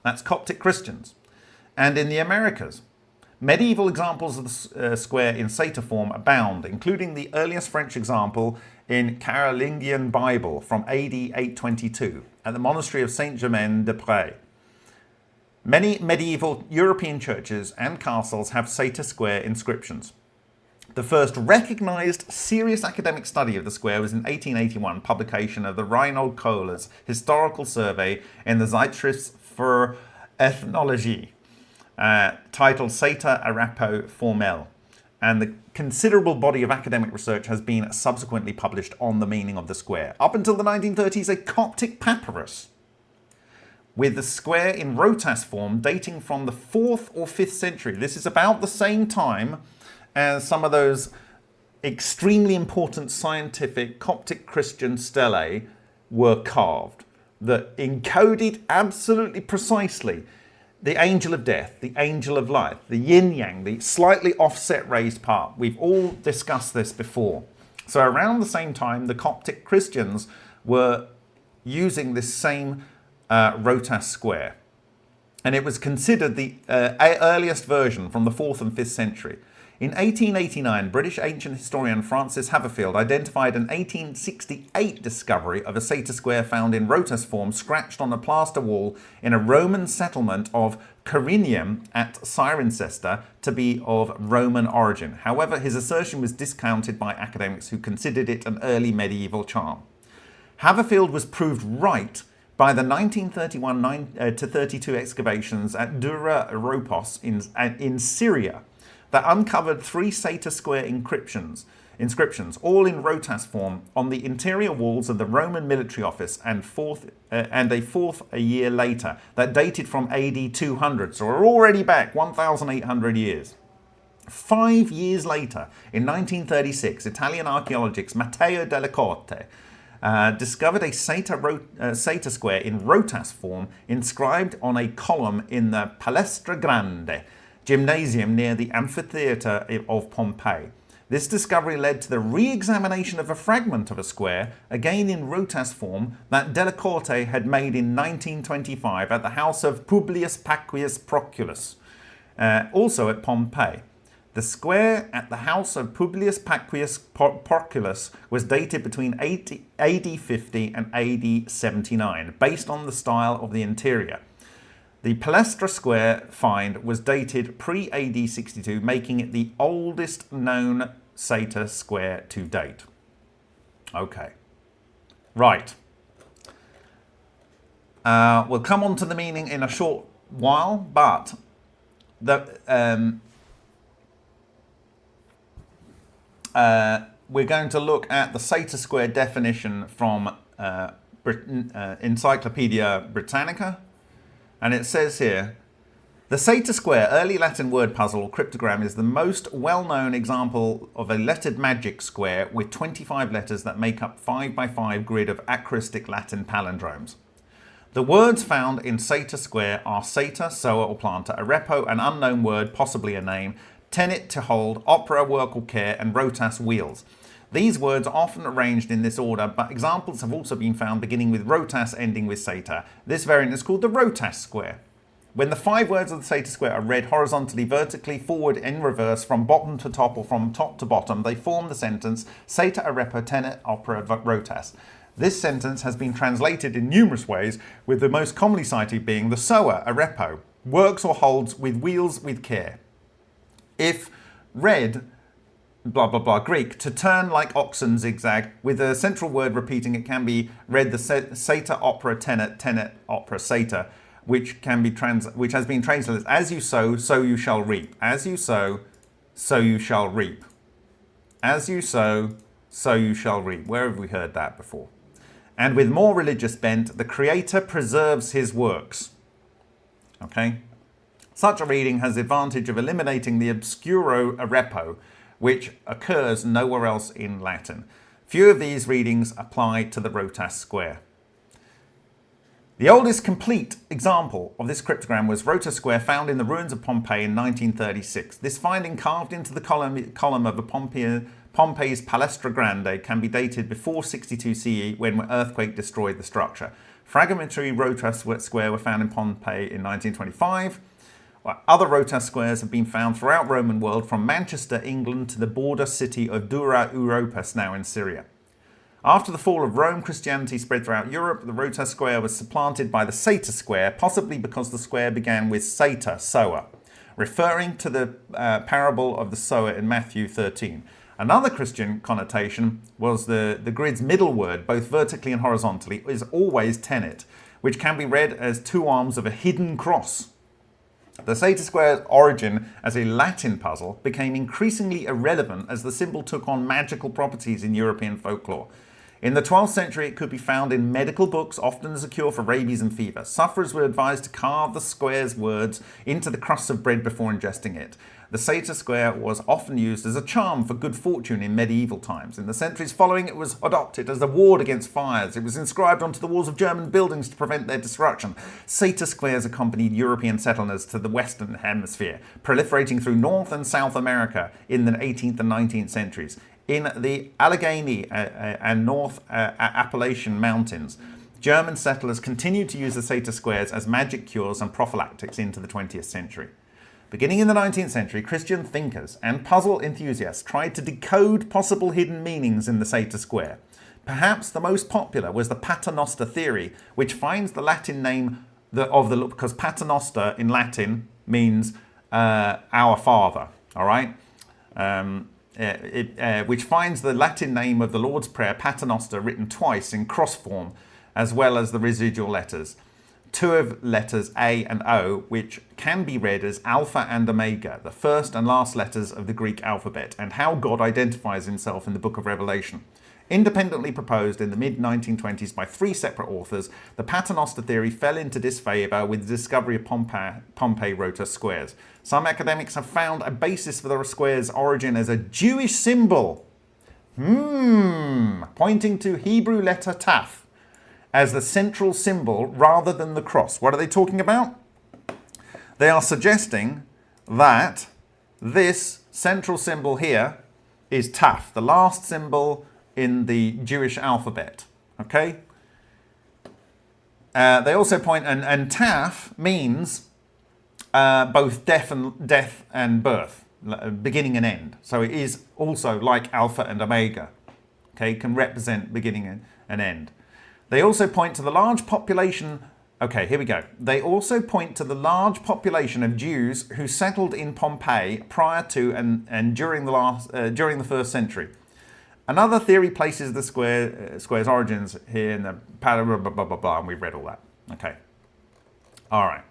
That's Coptic Christians. And in the Americas. Medieval examples of the square in sator form abound, including the earliest French example in Carolingian Bible from AD 822 at the monastery of Saint-Germain-des-Prés. Many medieval European churches and castles have sator square inscriptions. The first recognised serious academic study of the square was in 1881, publication of the Reinhold Kohler's historical survey in the Zeitschrift für Ethnologie, titled Sator Arapo Formel, and the considerable body of academic research has been subsequently published on the meaning of the square. Up until the 1930s, a Coptic papyrus with the square in rotas form dating from the 4th or 5th century. This is about the same time as some of those extremely important scientific Coptic Christian stelae were carved, that encoded absolutely precisely the angel of death, the angel of life, the yin-yang, the slightly offset raised part. We've all discussed this before. So around the same time, the Coptic Christians were using this same rotas square. And it was considered the earliest version from the 4th and 5th century. In 1889, British ancient historian Francis Haverfield identified an 1868 discovery of a sator square found in rotas form scratched on a plaster wall in a Roman settlement of Corinium at Cirencester to be of Roman origin. However, his assertion was discounted by academics who considered it an early medieval charm. Haverfield was proved right by the 1931 to 32 excavations at Dura Europos in Syria that uncovered 3 sator square inscriptions inscriptions, all in rotas form, on the interior walls of the Roman military office, and a fourth a year later, that dated from AD 200, so we're already back 1,800 years. 5 years later, in 1936, Italian archaeologist Matteo della Corte discovered a satyr square in rotas form inscribed on a column in the Palestra Grande gymnasium near the amphitheatre of Pompeii. This discovery led to the re-examination of a fragment of a square, again in rotas form, that Della Corte had made in 1925 at the house of Publius Paquius Proculus, also at Pompeii. The square at the house of Publius Paquius Proculus was dated between AD 50 and AD 79, based on the style of the interior. The Palestra Square find was dated pre-AD 62, making it the oldest known satyr square to date. Okay. Right. We'll come on to the meaning in a short while, but we're going to look at the satyr square definition from Encyclopedia Britannica. And it says here, the satyr square, early Latin word puzzle or cryptogram, is the most well-known example of a lettered magic square with 25 letters that make up 5x5 grid of acrostic Latin palindromes. The words found in satyr square are satyr, sower or planter, arepo, an unknown word, possibly a name, tenet, to hold, opera, work or care, and rotas, wheels. These words are often arranged in this order, but examples have also been found beginning with rotas, ending with satyr. This variant is called the rotas square. When the 5 words of the satyr square are read horizontally, vertically, forward, in reverse, from bottom to top or from top to bottom, they form the sentence satyr, arepo, tenet, opera, rotas. This sentence has been translated in numerous ways, with the most commonly cited being the sower, arepo, works or holds with wheels with care. If read blah blah blah Greek, to turn like oxen zigzag, with a central word repeating, it can be read the satyr, opera, tenet, tenet, opera, satyr, which has been translated as you sow, so you shall reap. As you sow, so you shall reap. As you sow, so you shall reap. Where have we heard that before? And with more religious bent, the creator preserves his works. Okay? Such a reading has the advantage of eliminating the obscuro arepo, which occurs nowhere else in Latin. Few of these readings apply to the rotas square. The oldest complete example of this cryptogram was rotas square, found in the ruins of Pompeii in 1936. This finding, carved into the column of Pompeii's Palestra Grande, can be dated before 62 CE, when an earthquake destroyed the structure. Fragmentary rotas square were found in Pompeii in 1925. Other rotas squares have been found throughout the Roman world, from Manchester, England, to the border city of Dura Europos, now in Syria. After the fall of Rome, Christianity spread throughout Europe. The rotas square was supplanted by the satyr square, possibly because the square began with satyr, sower, referring to the parable of the sower in Matthew 13. Another Christian connotation was the grid's middle word, both vertically and horizontally, is always tenet, which can be read as 2 arms of a hidden cross. The satyr square's origin as a Latin puzzle became increasingly irrelevant as the symbol took on magical properties in European folklore. In the 12th century, it could be found in medical books, often as a cure for rabies and fever. Sufferers were advised to carve the square's words into the crusts of bread before ingesting it. The satyr square was often used as a charm for good fortune in medieval times. In the centuries following, it was adopted as a ward against fires. It was inscribed onto the walls of German buildings to prevent their destruction. Satyr squares accompanied European settlers to the Western Hemisphere, proliferating through North and South America in the 18th and 19th centuries. In the Allegheny and North Appalachian Mountains, German settlers continued to use the satyr squares as magic cures and prophylactics into the 20th century. Beginning in the 19th century, Christian thinkers and puzzle enthusiasts tried to decode possible hidden meanings in the satyr square. Perhaps the most popular was the Paternoster theory, which finds the Latin name because Paternoster in Latin means our Father, all right? Which finds the Latin name of the Lord's Prayer, Paternoster, written twice in cross form, as well as the residual letters. two of letters A and O, which can be read as Alpha and Omega, the first and last letters of the Greek alphabet, and how God identifies himself in the Book of Revelation. Independently proposed in the mid-1920s by three separate authors, the Paternoster theory fell into disfavour with the discovery of Pompeii rota squares. Some academics have found a basis for the square's origin as a Jewish symbol, pointing to Hebrew letter Taf as the central symbol rather than the cross. What are they talking about? They are suggesting that this central symbol here is Taf, the last symbol in the Jewish alphabet. Okay? They also point, and Taf means both death and birth, beginning and end. So it is also like Alpha and Omega. Okay, can represent beginning and end. They also point to the large population. Okay, here we go. They also point to the large population of Jews who settled in Pompeii prior to and during the first century. Another theory places the square's origins here in the blah, blah, blah, blah, blah, and we've read all that. Okay. All right.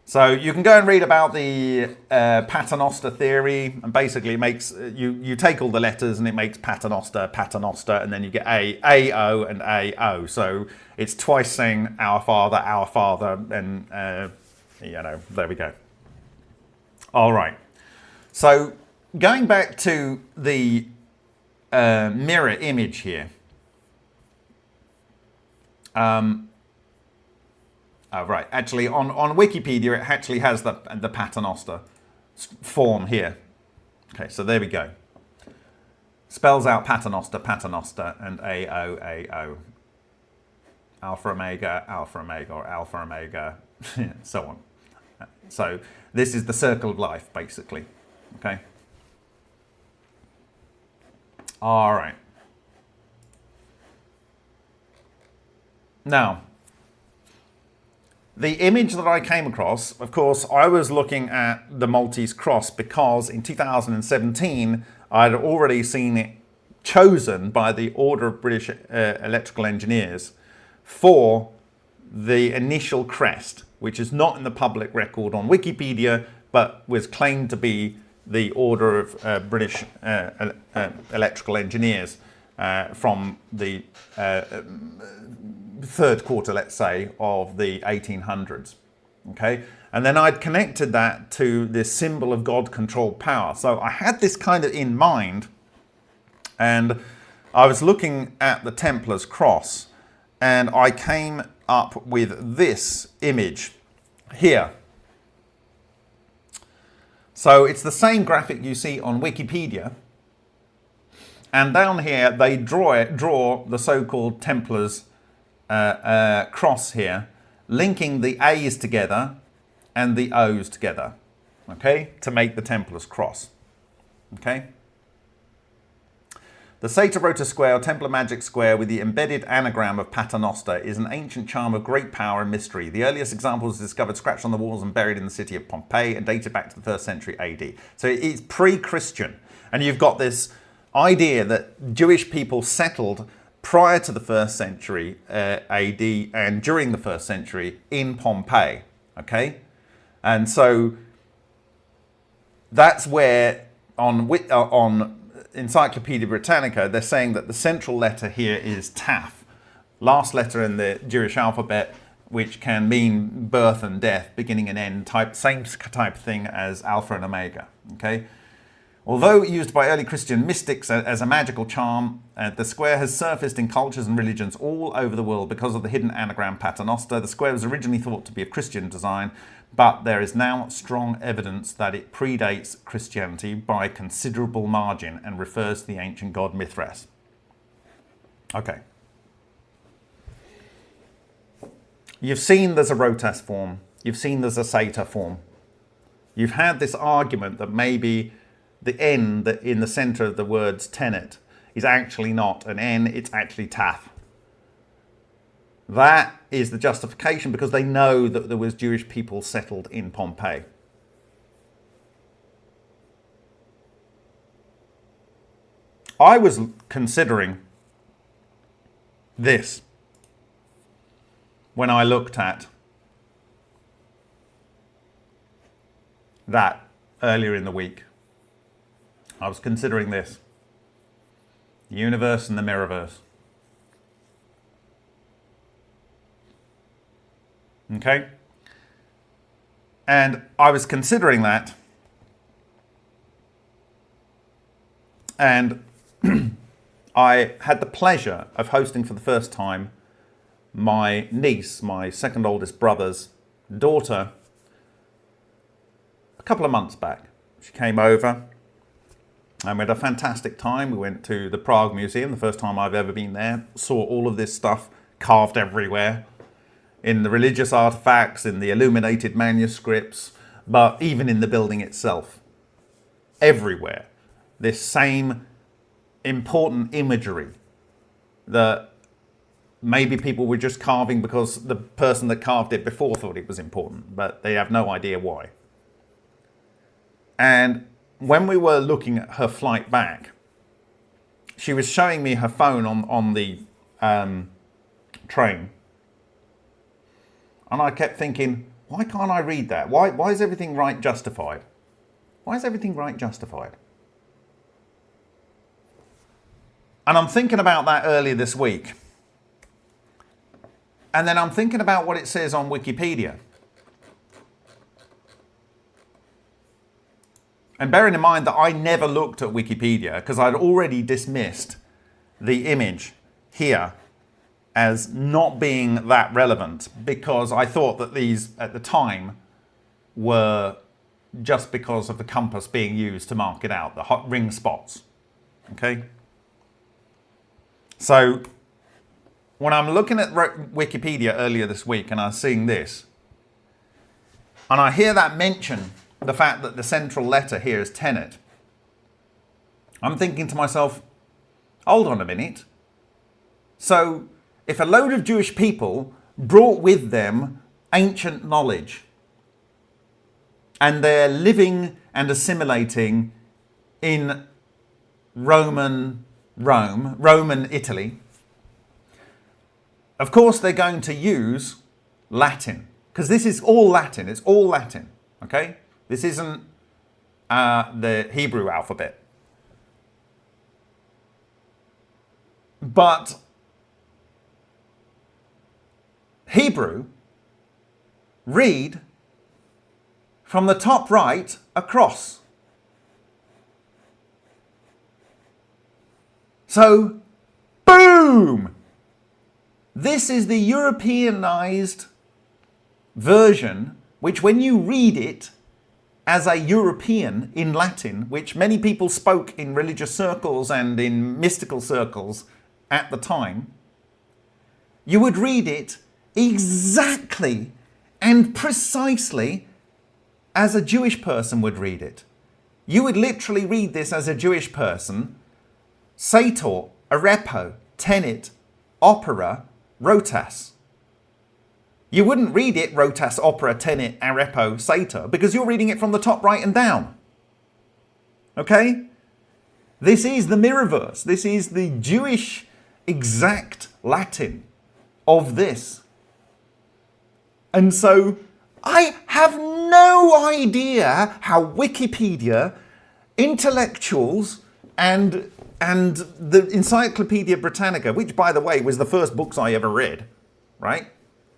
So you can go and read about the Paternoster theory, and basically it makes you take all the letters and it makes Paternoster, and then you get A-O, and A-O. So it's twice saying our Father, and there we go. All right. So going back to the mirror image here. Oh, right. Actually, on Wikipedia, it actually has the Paternoster form here. Okay, so there we go. Spells out Paternoster, and A-O. Alpha Omega, or Alpha Omega, so on. So this is the circle of life, basically. Okay. All right. Now, the image that I came across, of course, I was looking at the Maltese cross because in 2017, I had already seen it chosen by the Order of British Electrical Engineers for the initial crest, which is not in the public record on Wikipedia, but was claimed to be the Order of British Electrical Engineers from the third quarter, let's say, of the 1800s. Okay, and then I'd connected that to this symbol of God-controlled power. So I had this kind of in mind, and I was looking at the Templars cross, and I came up with this image here. So it's the same graphic you see on Wikipedia, and down here they draw the so-called Templars cross here, linking the A's together and the O's together, okay, to make the Templars cross. Okay. The Satyr Rota square, or Templar magic square, with the embedded anagram of Paternoster, is an ancient charm of great power and mystery. The earliest examples are discovered scratched on the walls and buried in the city of Pompeii and dated back to the 1st century AD. So it's pre-Christian, and you've got this idea that Jewish people settled prior to the 1st century AD and during the 1st century in Pompeii, okay? And so that's where on Encyclopedia Britannica, they're saying that the central letter here is Taf, last letter in the Jewish alphabet, which can mean birth and death, beginning and end, same type thing as Alpha and Omega, okay? Although used by early Christian mystics as a magical charm, the square has surfaced in cultures and religions all over the world because of the hidden anagram Paternoster. The square was originally thought to be of Christian design, but there is now strong evidence that it predates Christianity by considerable margin and refers to the ancient god Mithras. Okay. You've seen there's a Rotas form. You've seen there's a Satyr form. You've had this argument that maybe the N that in the center of the words tenet is actually not an N, it's actually Taf. That is the justification because they know that there was Jewish people settled in Pompeii. I was considering this. when I looked at that earlier in the week. I was considering this. The universe and the mirrorverse. Okay? And I was considering that. And I had the pleasure of hosting for the first time my niece, my second oldest brother's daughter, a couple of months back. She came over and we had a fantastic time. We went to the Prague Museum, the first time I've ever been there, saw all of this stuff carved everywhere, in the religious artifacts, in the illuminated manuscripts, but even in the building itself. Everywhere. This same important imagery that maybe people were just carving because the person that carved it before thought it was important, but they have no idea why. And when we were looking at her flight back, she was showing me her phone on the train. And I kept thinking, why can't I read that? Why is everything right justified? Why is everything right justified? And I'm thinking about that earlier this week. And then I'm thinking about what it says on Wikipedia. And bearing in mind that I never looked at Wikipedia because I'd already dismissed the image here as not being that relevant, because I thought that these at the time were just because of the compass being used to mark it out, the hot ring spots. Okay? So when I'm looking at Wikipedia earlier this week and I'm seeing this, and I hear that mention the fact that the central letter here is tenet, I'm thinking to myself, hold on a minute. So if a load of Jewish people brought with them ancient knowledge and they're living and assimilating in Roman Italy, of course they're going to use Latin, because this is all Latin. It's all Latin, okay? This isn't the Hebrew alphabet. But Hebrew read from the top right across. So, boom! This is the Europeanized version, which when you read it as a European in Latin, which many people spoke in religious circles and in mystical circles at the time, you would read it exactly and precisely as a Jewish person would read it. You would literally read this as a Jewish person: Sator, Arepo, Tenet, Opera, Rotas. You wouldn't read it Rotas, Opera, Tenet, Arepo, Sator, because you're reading it from the top right and down. Okay? This is the mirrorverse. This is the Jewish exact Latin of this. And so I have no idea how Wikipedia, intellectuals, and the Encyclopedia Britannica, which, by the way, was the first books I ever read, right?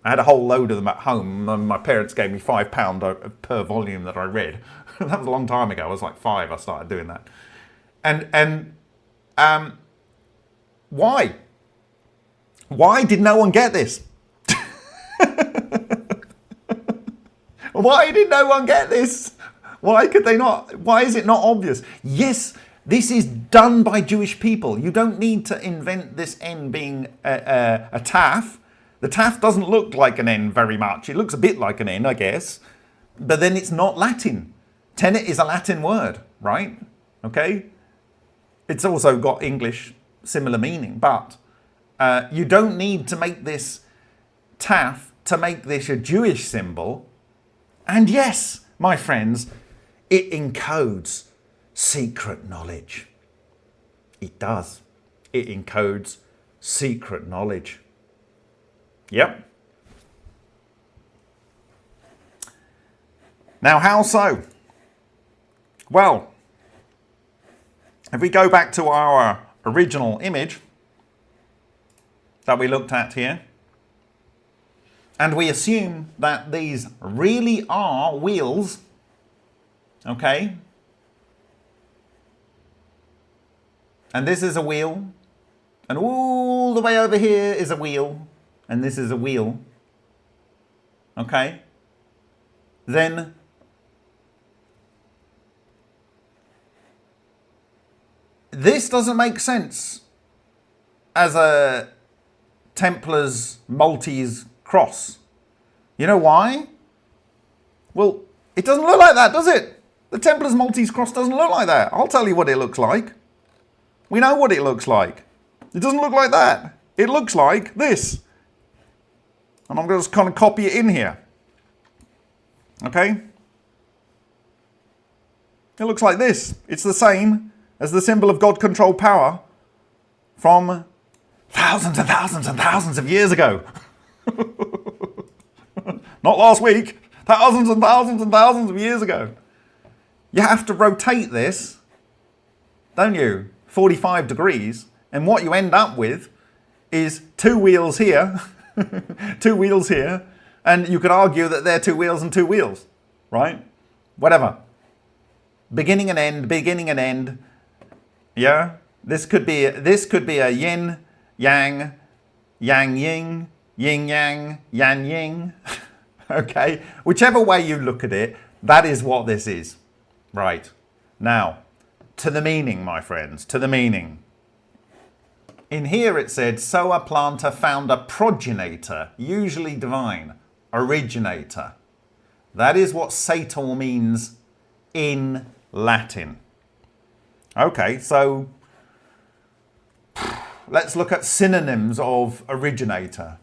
I had a whole load of them at home. My parents gave me £5 per volume that I read. That was a long time ago. I was like 5, I started doing that. And why? Why did no one get this? Why did no one get this? Why could they not? Why is it not obvious? Yes, this is done by Jewish people. You don't need to invent this N being a taf. The taf doesn't look like an N very much. It looks a bit like an N, I guess. But then it's not Latin. Tenet is a Latin word, right? Okay? It's also got English similar meaning. But you don't need to make this taf to make this a Jewish symbol. And yes, my friends, it encodes secret knowledge. It does. It encodes secret knowledge. Yep. Now, how so? Well, if we go back to our original image that we looked at here, and we assume that these really are wheels, okay? And this is a wheel, and all the way over here is a wheel, and this is a wheel, okay? Then this doesn't make sense as a Templars Maltese cross. You know why? Well, it doesn't look like that, does it? The Templars Maltese cross doesn't look like that. I'll tell you what it looks like. We know what it looks like. It doesn't look like that. It looks like this. And I'm going to just kind of copy it in here. Okay? It looks like this. It's the same as the symbol of God-controlled power from thousands and thousands and thousands of years ago. Not last week. Thousands and thousands and thousands of years ago. You have to rotate this, don't you? 45 degrees. And what you end up with is two wheels here. Two wheels here. And you could argue that they're two wheels and two wheels. Right? Whatever. Beginning and end, beginning and end. Yeah? This could be a yin, yang, yang, yin, yin, yang, yan, ying. Okay? Whichever way you look at it, that is what this is. Right. Now, to the meaning, my friends, to the meaning. In here it said, sower, planter, founder, progenitor, usually divine, originator. That is what sator means in Latin. Okay, so let's look at synonyms of originator.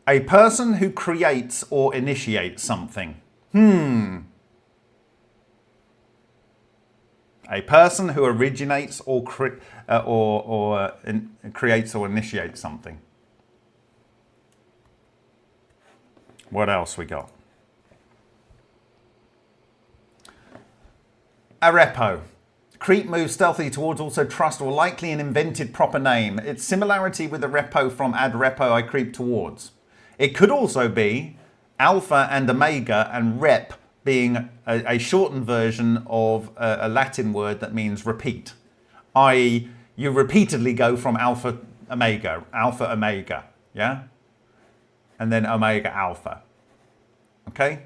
A person who creates or initiates something. A person who originates or creates or initiates something. What else we got? A repo. Creep moves stealthily towards also trust or likely an invented proper name. Its similarity with the repo from ad repo I creep towards. It could also be alpha and omega and rep being a shortened version of a Latin word that means repeat. I.e. you repeatedly go from alpha, omega, yeah? And then omega, alpha. Okay?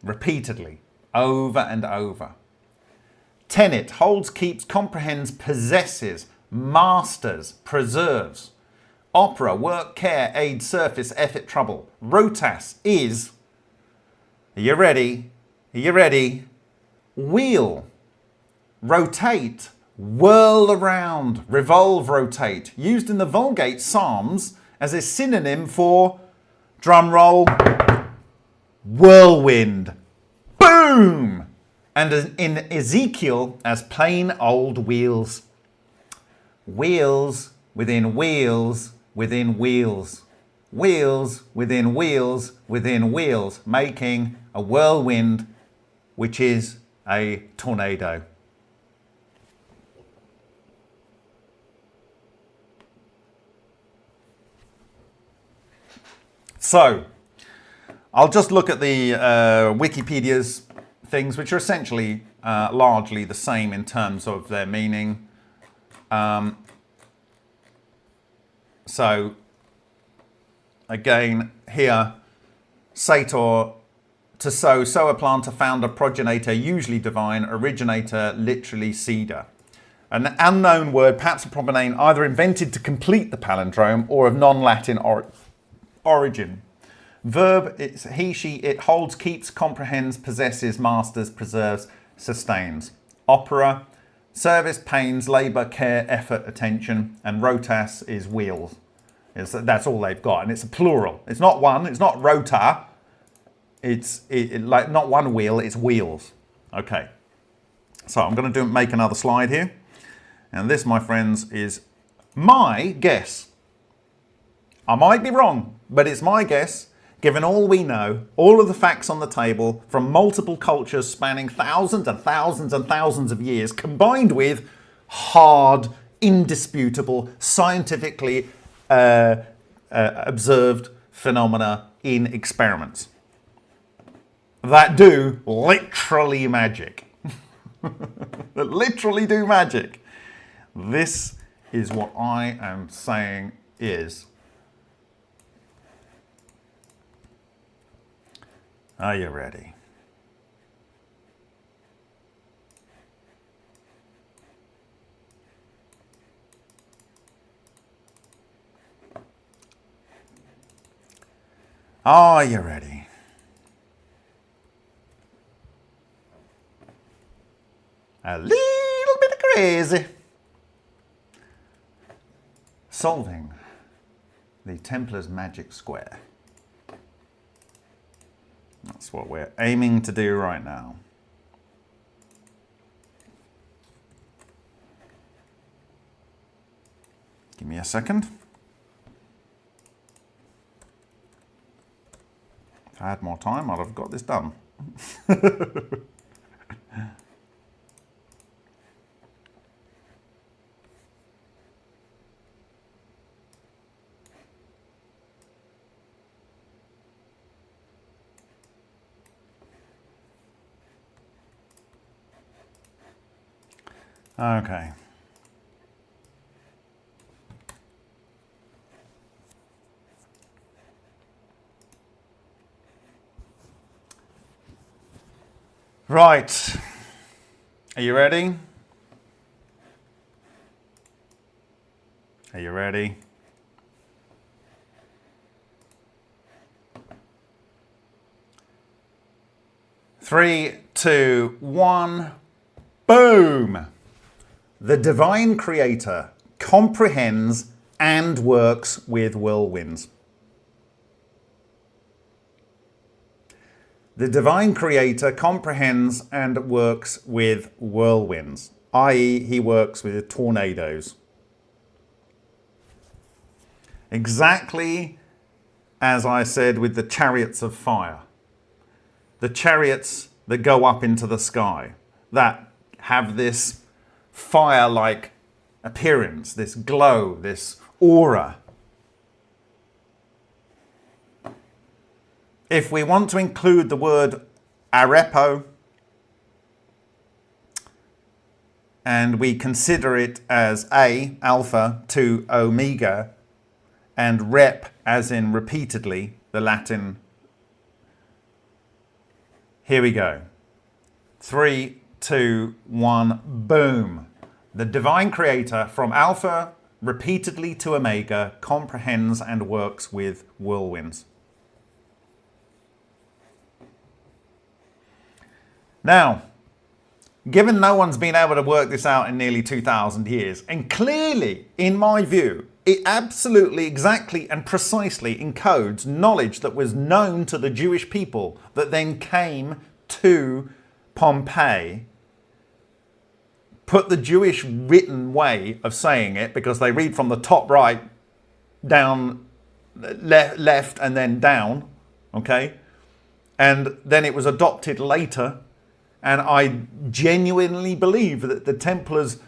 Repeatedly, over and over. Tenet, holds, keeps, comprehends, possesses, masters, preserves. Opera, work, care, aid, surface, effort, trouble. Rotas is, are you ready? Are you ready? Wheel, rotate, whirl around, revolve, rotate. Used in the Vulgate Psalms as a synonym for, drum roll, whirlwind. Boom! And in Ezekiel as plain old wheels. Wheels within wheels within wheels. Wheels within wheels within wheels, making a whirlwind, which is a tornado. So, I'll just look at the Wikipedia's things, which are essentially largely the same in terms of their meaning. So, again, here, sator, to sow, sower, planter, founder, progenitor, usually divine, originator, literally seeder. An unknown word, perhaps a proper name, either invented to complete the palindrome or of non-Latin origin. Verb, it's he, she, it holds, keeps, comprehends, possesses, masters, preserves, sustains. Opera, service, pains, labour, care, effort, attention. And rotas is wheels. That's all they've got. And it's a plural. It's not one. It's not rota. It's like not one wheel. It's wheels. Okay. So I'm going to make another slide here. And this, my friends, is my guess. I might be wrong, but it's my guess, given all we know, all of the facts on the table from multiple cultures spanning thousands and thousands and thousands of years, combined with hard, indisputable, scientifically observed phenomena in experiments that do literally magic. That literally do magic. This is what I am saying is. Are you ready? Are you ready? A little bit crazy. Solving the Templars magic square. That's what we're aiming to do right now. Give me a second. If I had more time, I'd have got this done. Okay. Right. Are you ready? Are you ready? Three, two, one, boom! The divine creator comprehends and works with whirlwinds. The divine creator comprehends and works with whirlwinds, i.e., he works with tornadoes. Exactly as I said with the chariots of fire. The chariots that go up into the sky, that have this fire-like appearance, this glow, this aura. If we want to include the word arepo, and we consider it as A, alpha, to omega, and rep as in repeatedly, the Latin. Here we go. 3, 2, 1, boom. The divine creator from alpha repeatedly to omega comprehends and works with whirlwinds. Now, given no one's been able to work this out in nearly 2,000 years, and clearly, in my view, it absolutely, exactly and precisely encodes knowledge that was known to the Jewish people that then came to Pompeii, put the Jewish written way of saying it, because they read from the top right, down, left, and then down, okay? And then it was adopted later. And I genuinely believe that the Templars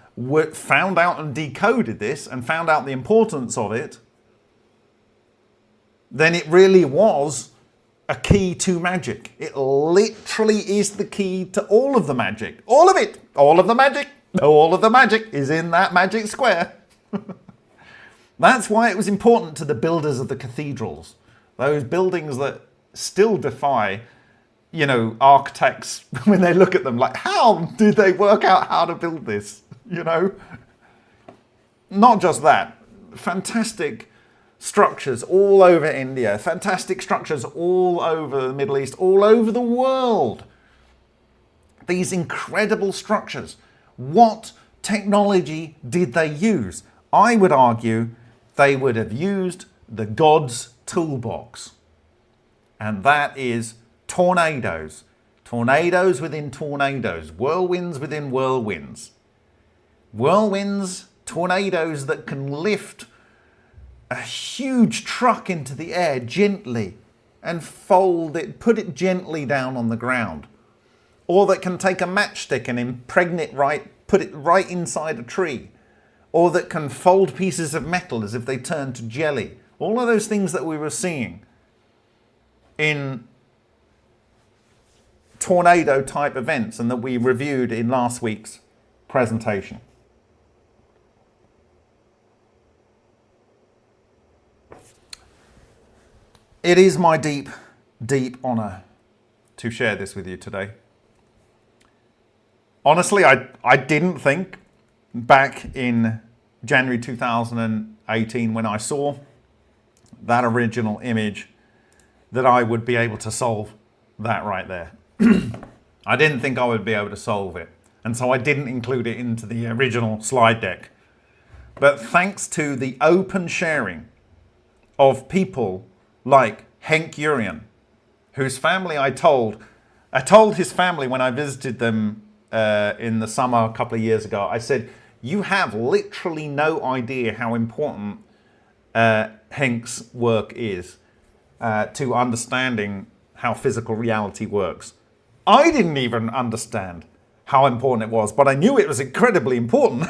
found out and decoded this and found out the importance of it. Then it really was a key to magic. It literally is the key to all of the magic. All of it. All of the magic. All of the magic is in that magic square. That's why it was important to the builders of the cathedrals. Those buildings that still defy, you know, architects when they look at them like, how did they work out how to build this? You know? Not just that. Fantastic structures all over India. Fantastic structures all over the Middle East, all over the world. These incredible structures. What technology did they use? I would argue they would have used the God's toolbox. And that is tornadoes, Tornadoes within tornadoes. Whirlwinds within whirlwinds. Whirlwinds, tornadoes that can lift a huge truck into the air gently and fold it, put it gently down on the ground. Or that can take a matchstick and impregnate put it right inside a tree. Or that can fold pieces of metal as if they turn to jelly. All of those things that we were seeing in tornado type events and that we reviewed in last week's presentation. It is my deep, deep honor to share this with you today. Honestly, I didn't think back in January 2018 when I saw that original image that I would be able to solve that right there. I didn't think I would be able to solve it. And so I didn't include it into the original slide deck. But thanks to the open sharing of people like Henk Urian, whose family I told his family when I visited them in the summer a couple of years ago, I said, you have literally no idea how important Henk's work is to understanding how physical reality works. I didn't even understand how important it was, but I knew it was incredibly important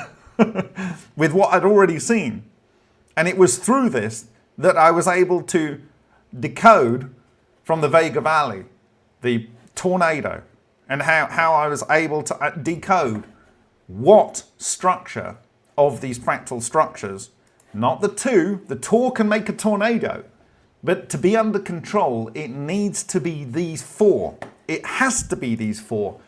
with what I'd already seen. And it was through this that I was able to decode from the Vega Valley, the tornado, and how I was able to decode what structure of these fractal structures, not the two, the Tor can make a tornado, but to be under control, it needs to be these four. It has to be these four.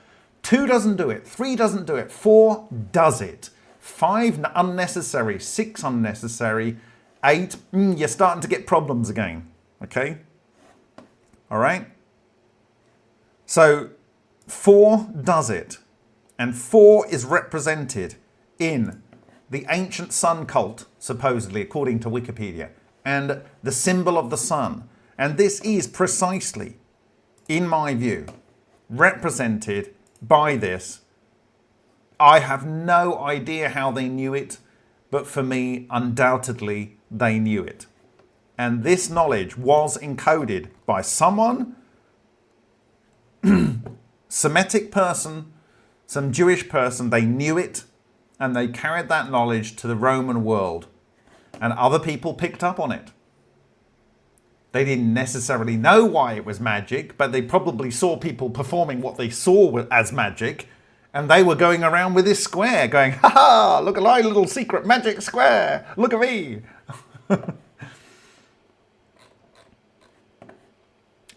2 doesn't do it, 3 doesn't do it, 4 does it. 5 unnecessary, 6 unnecessary, 8, you're starting to get problems again, okay? All right? So 4 does it, and 4 is represented in the ancient sun cult, supposedly, according to Wikipedia, and the symbol of the sun. And this is precisely, in my view, represented by this. I have no idea how they knew it, but for me, undoubtedly, they knew it. And this knowledge was encoded by someone, Semitic person, some Jewish person. They knew it, and they carried that knowledge to the Roman world. And other people picked up on it. They didn't necessarily know why it was magic, but they probably saw people performing what they saw as magic, and they were going around with this square going, ha ha, look at my little secret magic square, look at me.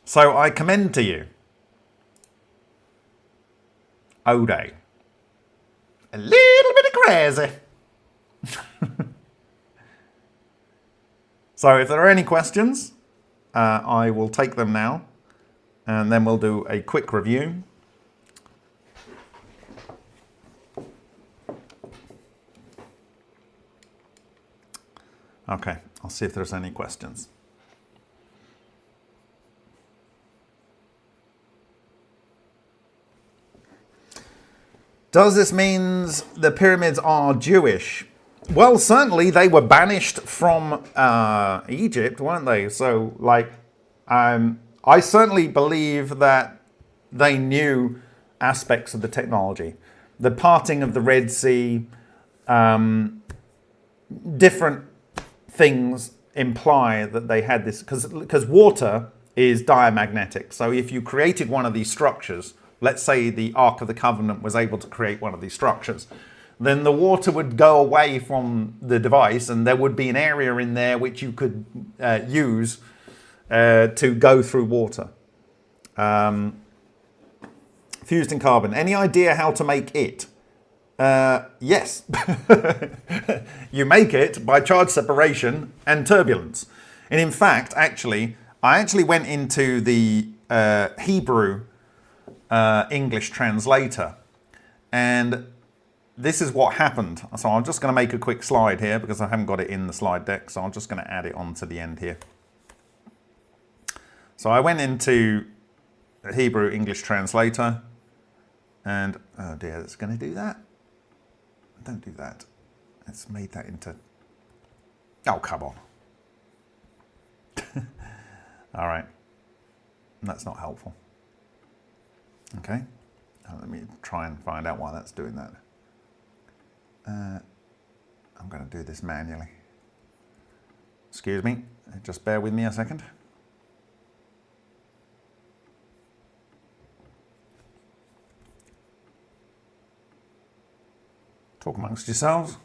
So I commend to you Ode. A little bit of crazy. So if there are any questions, I will take them now, and then we'll do a quick review. Okay, I'll see if there's any questions. Does this mean the pyramids are Jewish? Well, certainly they were banished from Egypt, weren't they? So, like, I certainly believe that they knew aspects of the technology. The parting of the Red Sea, different things imply that they had this, because water is diamagnetic. So if you created one of these structures, let's say the Ark of the Covenant was able to create one of these structures, then the water would go away from the device, and there would be an area in there which you could use to go through water. Fused in carbon. Any idea how to make it? Yes. You make it by charge separation and turbulence. And in fact, I actually went into the Hebrew English translator, and this is what happened. So I'm just going to make a quick slide here because I haven't got it in the slide deck, so I'm just going to add it on to the end here. So I went into Hebrew English translator. And, oh dear, it's going to do that. Don't do that. It's made that into... Oh, come on. All right. That's not helpful. Okay. Let me try and find out why that's doing that. I'm going to do this manually. Excuse me. Just bear with me a second. Talk amongst yourselves.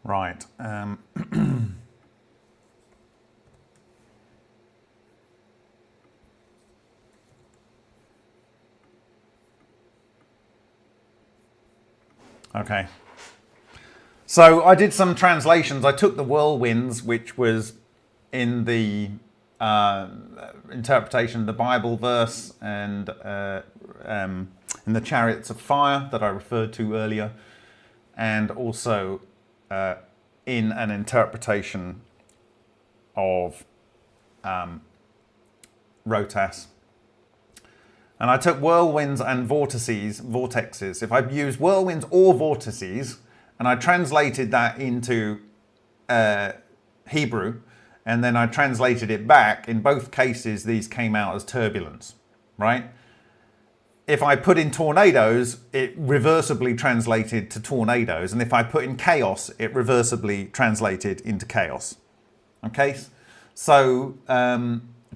Right. Okay. So I did some translations. I took the whirlwinds, which was in the interpretation of the Bible verse, and in the chariots of fire that I referred to earlier, and also in an interpretation of Rotas. And I took whirlwinds and vortexes. If I use whirlwinds or vortices, and I translated that into Hebrew, and then I translated it back, in both cases, these came out as turbulence, right? If I put in tornadoes, it reversibly translated to tornadoes. And if I put in chaos, it reversibly translated into chaos. Okay? So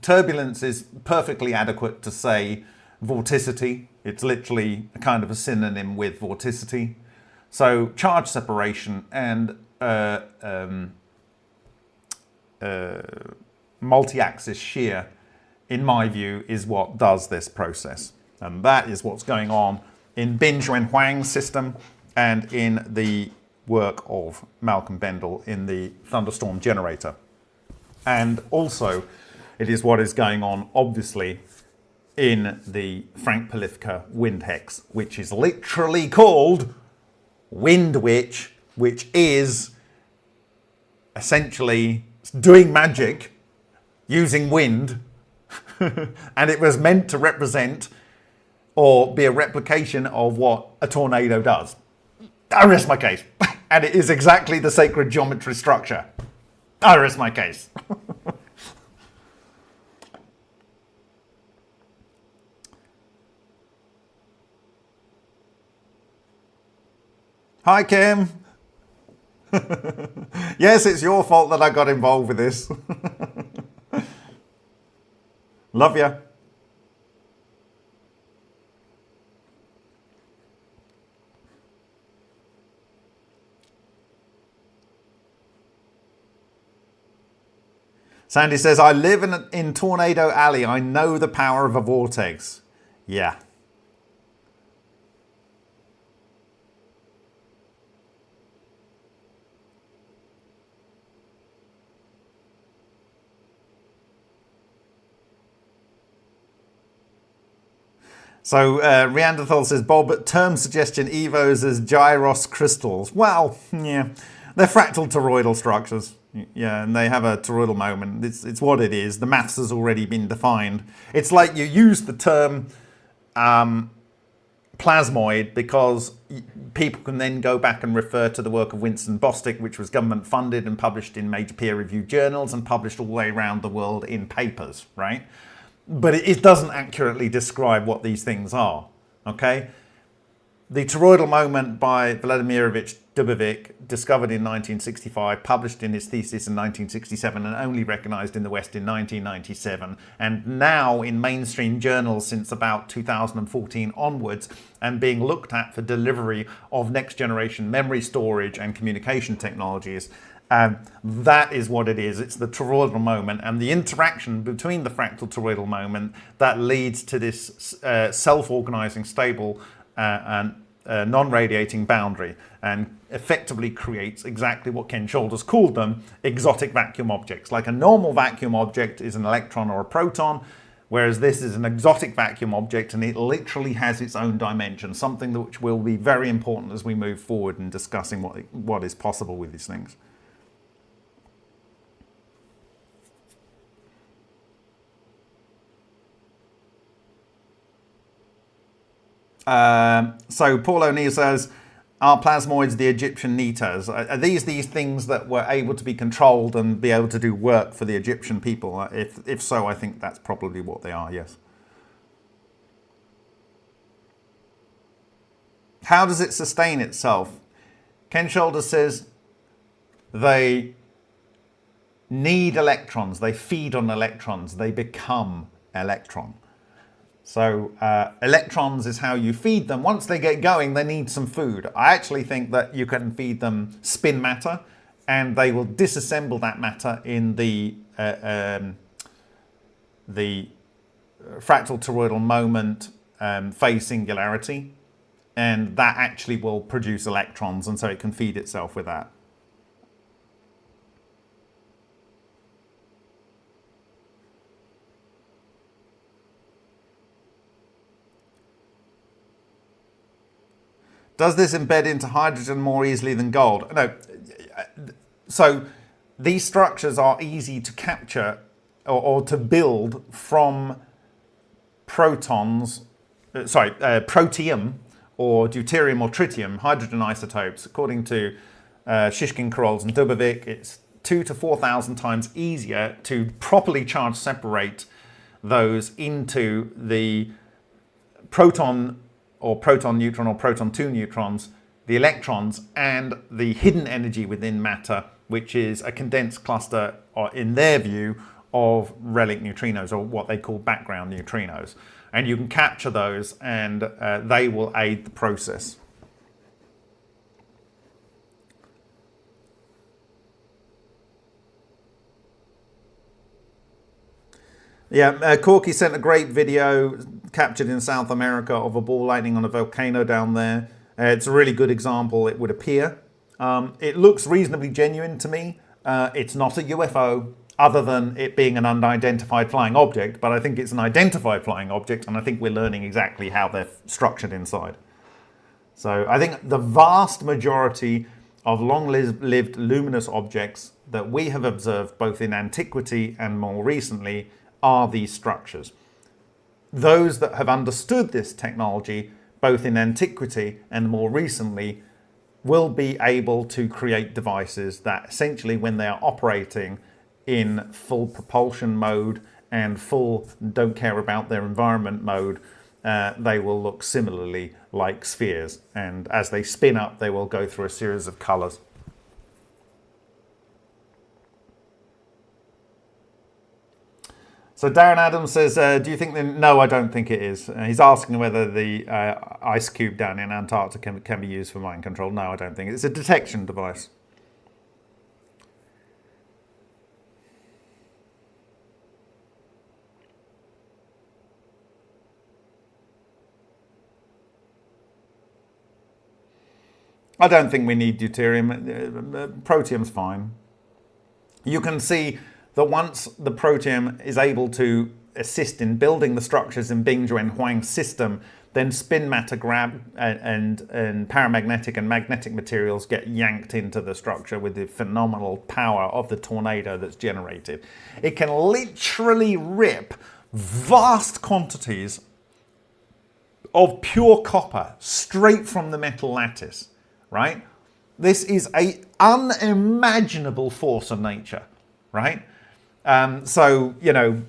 turbulence is perfectly adequate to say vorticity. It's literally a kind of a synonym with vorticity. So charge separation and multi-axis shear, in my view, is what does this process. And that is what's going on in Bin Zhuan Huang's system and in the work of Malcolm Bendall in the thunderstorm generator. And also, it is what is going on, obviously, in the Frank Polifka wind hex, which is literally called Wind Witch, which is essentially doing magic using wind. And it was meant to represent or be a replication of what a tornado does. I rest my case. And it is exactly the sacred geometry structure. I rest my case. Hi, Kim. Yes, it's your fault that I got involved with this. Love ya. Sandy says, I live in Tornado Alley. I know the power of a vortex. Yeah. So Neanderthal says, Bob, term suggestion evos as gyros crystals. Well, yeah, they're fractal toroidal structures. Yeah, and they have a toroidal moment. It's what it is. The maths has already been defined. It's like you use the term plasmoid because people can then go back and refer to the work of Winston Bostick, which was government funded and published in major peer-reviewed journals and published all the way around the world in papers, right? But it doesn't accurately describe what these things are, okay? The toroidal moment by Vladimirovich Dubovik, discovered in 1965, published in his thesis in 1967 and only recognized in the West in 1997, and now in mainstream journals since about 2014 onwards, and being looked at for delivery of next generation memory storage and communication technologies. That is what it is. It's the toroidal moment and the interaction between the fractal toroidal moment that leads to this self-organizing stable and non-radiating boundary, and effectively creates exactly what Ken Shoulders called them, exotic vacuum objects. Like a normal vacuum object is an electron or a proton, whereas this is an exotic vacuum object, and it literally has its own dimension, something which will be very important as we move forward in discussing what is possible with these things. So Paul O'Neill says, are plasmoids the Egyptian Netas? Are these things that were able to be controlled and be able to do work for the Egyptian people? If so, I think that's probably what they are, yes. How does it sustain itself? Ken Shoulders says they need electrons, they feed on electrons, they become electron. So electrons is how you feed them. Once they get going, they need some food. I actually think that you can feed them spin matter, and they will disassemble that matter in the fractal toroidal moment phase singularity, and that actually will produce electrons, and so it can feed itself with that. Does this embed into hydrogen more easily than gold? No. So these structures are easy to capture or to build from protons, protium or deuterium or tritium, hydrogen isotopes. According to Shishkin, Karols and Dubovik, it's 2,000 to 4,000 times easier to properly charge separate those into the proton or proton neutron or proton 2 neutrons, the electrons, and the hidden energy within matter, which is a condensed cluster, or in their view, of relic neutrinos, or what they call background neutrinos. And you can capture those, and they will aid the process. Yeah, Corky sent a great video captured in South America of a ball lightning on a volcano down there. It's a really good example, it would appear. It looks reasonably genuine to me. It's not a UFO, other than it being an unidentified flying object, but I think it's an identified flying object, and I think we're learning exactly how they're structured inside. So I think the vast majority of long-lived luminous objects that we have observed both in antiquity and more recently are these structures. Those that have understood this technology, both in antiquity and more recently, will be able to create devices that essentially, when they are operating in full propulsion mode and full don't care about their environment mode, they will look similarly like spheres. And as they spin up, they will go through a series of colors. So Darren Adams says, do you think that... No, I don't think it is. He's asking whether the ice cube down in Antarctica can be used for mind control. No, I don't think. It's a detection device. I don't think we need deuterium. Protium's fine. You can see that once the protium is able to assist in building the structures in Bing Juan Huang's system, then spin matter and paramagnetic and magnetic materials get yanked into the structure with the phenomenal power of the tornado that's generated. It can literally rip vast quantities of pure copper straight from the metal lattice, right? This is an unimaginable force of nature, right? So, you know,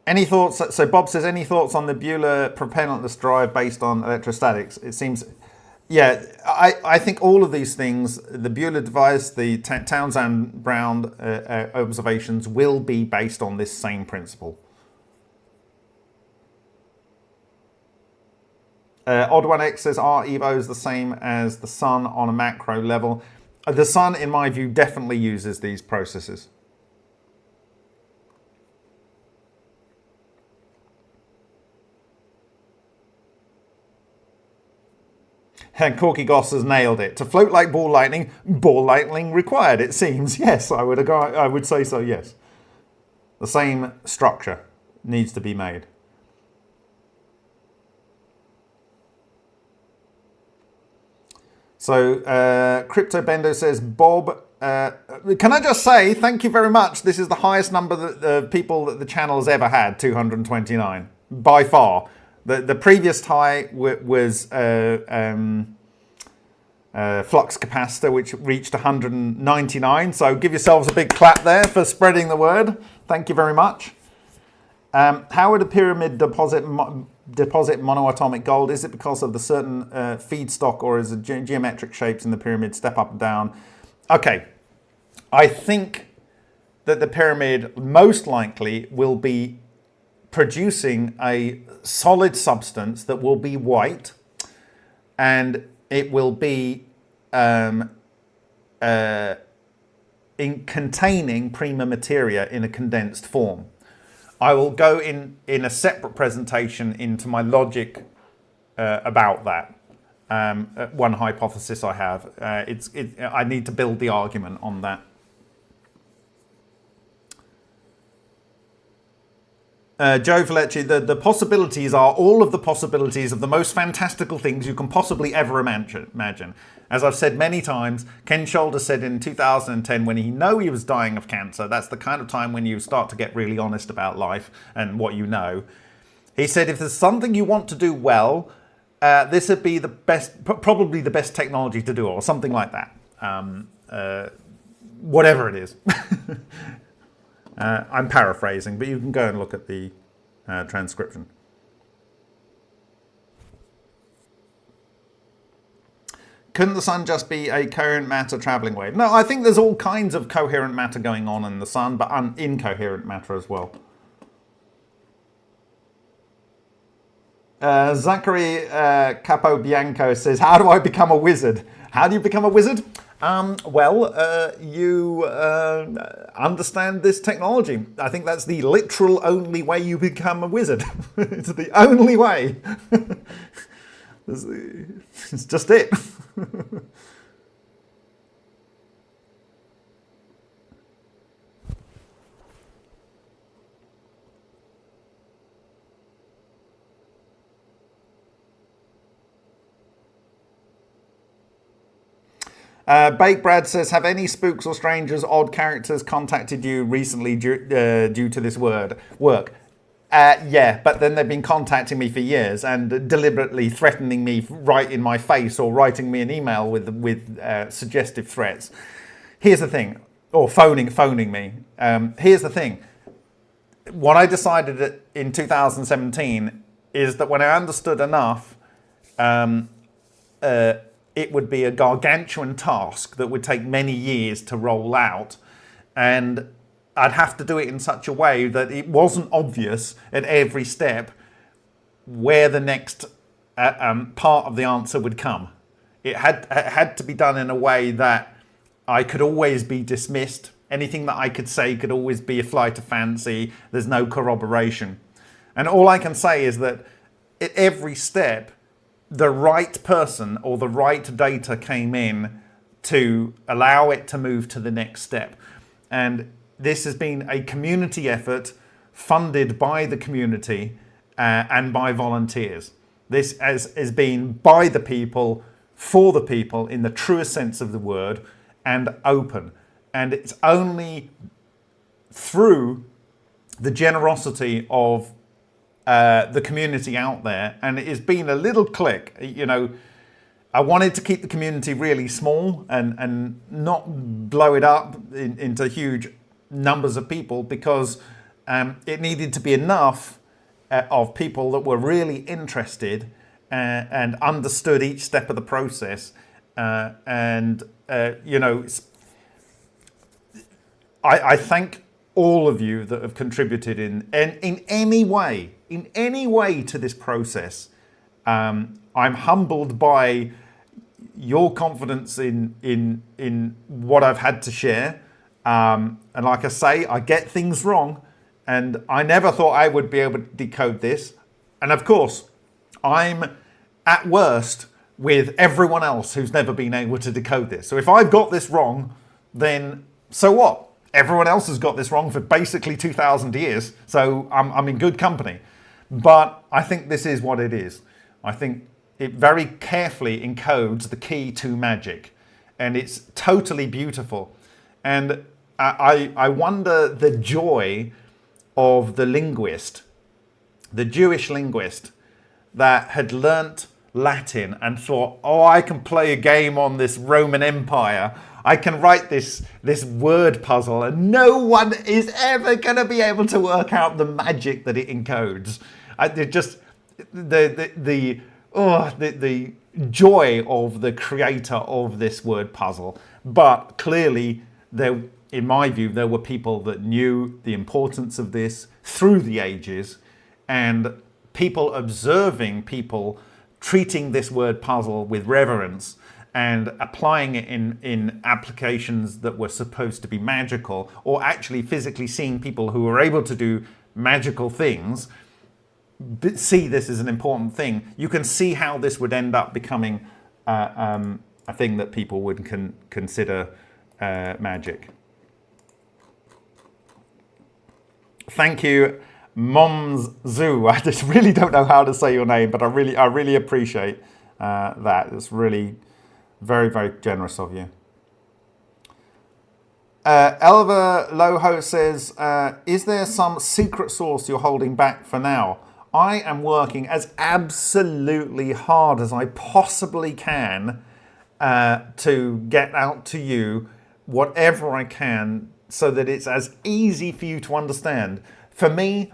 any thoughts? So Bob says, any thoughts on the Bueller propellantless drive based on electrostatics? It seems, yeah, I think all of these things, the Bueller device, the Townsend Brown observations will be based on this same principle. Odd1X says, are EVOs the same as the sun on a macro level? The sun, in my view, definitely uses these processes. Corky Goss has nailed it. To float like ball lightning required, it seems. Yes, I would say so, yes. The same structure needs to be made. So, Crypto Bendo says, Bob, can I just say, thank you very much. This is the highest number that people that the channel has ever had, 229, by far. The previous high was Flux Capacitor, which reached 199. So give yourselves a big clap there for spreading the word. Thank you very much. How would a pyramid deposit monoatomic gold? Is it because of the certain feedstock, or is it geometric shapes in the pyramid step up and down? Okay, I think that the pyramid most likely will be producing a solid substance that will be white, and it will be in containing prima materia in a condensed form. I will go in a separate presentation into my logic about that. One hypothesis I have. I need to build the argument on that. Joe Vellecci, the possibilities are all of the possibilities of the most fantastical things you can possibly ever imagine. As I've said many times, Ken Shoulder said in 2010, when he knew he was dying of cancer, that's the kind of time when you start to get really honest about life and what you know. He said, if there's something you want to do well, this would be the best, probably the best technology to do, or something like that. Whatever it is. I'm paraphrasing, but you can go and look at the transcription. Couldn't the sun just be a coherent matter traveling wave? No, I think there's all kinds of coherent matter going on in the sun, but incoherent matter as well. Zachary Capobianco says, how do I become a wizard? How do you become a wizard? You understand this technology. I think that's the literal only way you become a wizard. It's the only way. It's just it. Bake Brad says, have any spooks or strangers, odd characters contacted you recently due to this work? Yeah, but then they've been contacting me for years and deliberately threatening me right in my face, or writing me an email with suggestive threats. Here's the thing, or phoning me. Here's the thing. What I decided in 2017 is that when I understood enough, it would be a gargantuan task that would take many years to roll out, and I'd have to do it in such a way that it wasn't obvious at every step where the next part of the answer would come. It had to be done in a way that I could always be dismissed. Anything that I could say could always be a flight of fancy. There's no corroboration. And all I can say is that at every step, the right person or the right data came in to allow it to move to the next step. And this has been a community effort funded by the community and by volunteers. This has been by the people, for the people, in the truest sense of the word, and open. And it's only through the generosity of the community out there, and it has been a little click. You know, I wanted to keep the community really small and not blow it up into huge numbers of people, because it needed to be enough of people that were really interested and understood each step of the process. You know, I thank all of you that have contributed in any way to this process. I'm humbled by your confidence in what I've had to share. And like I say, I get things wrong, and I never thought I would be able to decode this. And of course, I'm at worst with everyone else who's never been able to decode this. So if I've got this wrong, then so what? Everyone else has got this wrong for basically 2,000 years, so I'm in good company. But I think this is what it is. I think it very carefully encodes the key to magic, and it's totally beautiful. And I wonder the joy of the linguist, the Jewish linguist, that had learnt Latin and thought, oh, I can play a game on this Roman Empire. I can write this word puzzle, and no one is ever going to be able to work out the magic that it encodes. The joy of the creator of this word puzzle. But clearly, there, in my view, there were people that knew the importance of this through the ages, and people observing people treating this word puzzle with reverence and applying it in applications that were supposed to be magical, or actually physically seeing people who were able to do magical things see this as an important thing. You can see how this would end up becoming a thing that people would consider magic. Thank you, Moms Zoo. I just really don't know how to say your name, but I really appreciate that. It's really very, very generous of you. Elva Loho says, is there some secret source you're holding back for now? I am working as absolutely hard as I possibly can to get out to you whatever I can so that it's as easy for you to understand. For me,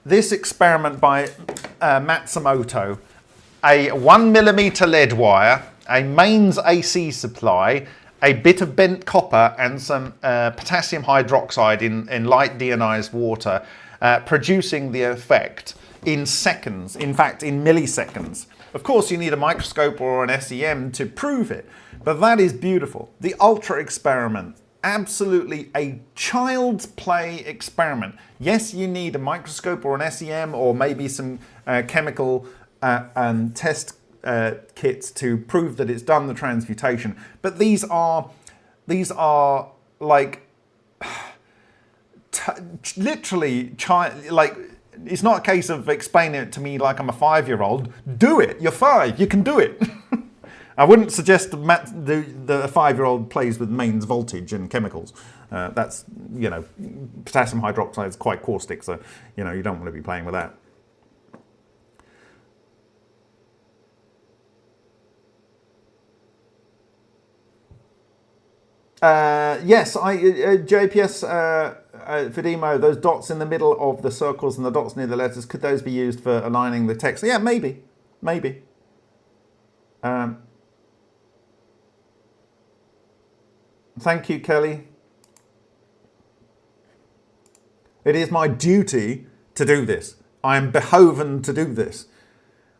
this experiment by Matsumoto, a 1mm lead wire, a mains AC supply, a bit of bent copper and some potassium hydroxide in light deionized water, producing the effect in seconds, in fact in milliseconds. Of course you need a microscope or an SEM to prove it, but that is beautiful. The Ultra experiment, absolutely a child's play experiment. Yes, you need a microscope or an SEM or maybe some chemical test kits to prove that it's done the transmutation, but these are like literally like, it's not a case of explaining it to me like I'm a 5-year-old. Do it. You're 5. You can do it. I wouldn't suggest the 5-year-old plays with mains voltage and chemicals. That's, you know, potassium hydroxide is quite caustic, so, you know, you don't want to be playing with that. Yes, JPS Fidemo, those dots in the middle of the circles and the dots near the letters, could those be used for aligning the text? Yeah, maybe. Thank you, Kelly. It is my duty to do this. I am behoven to do this.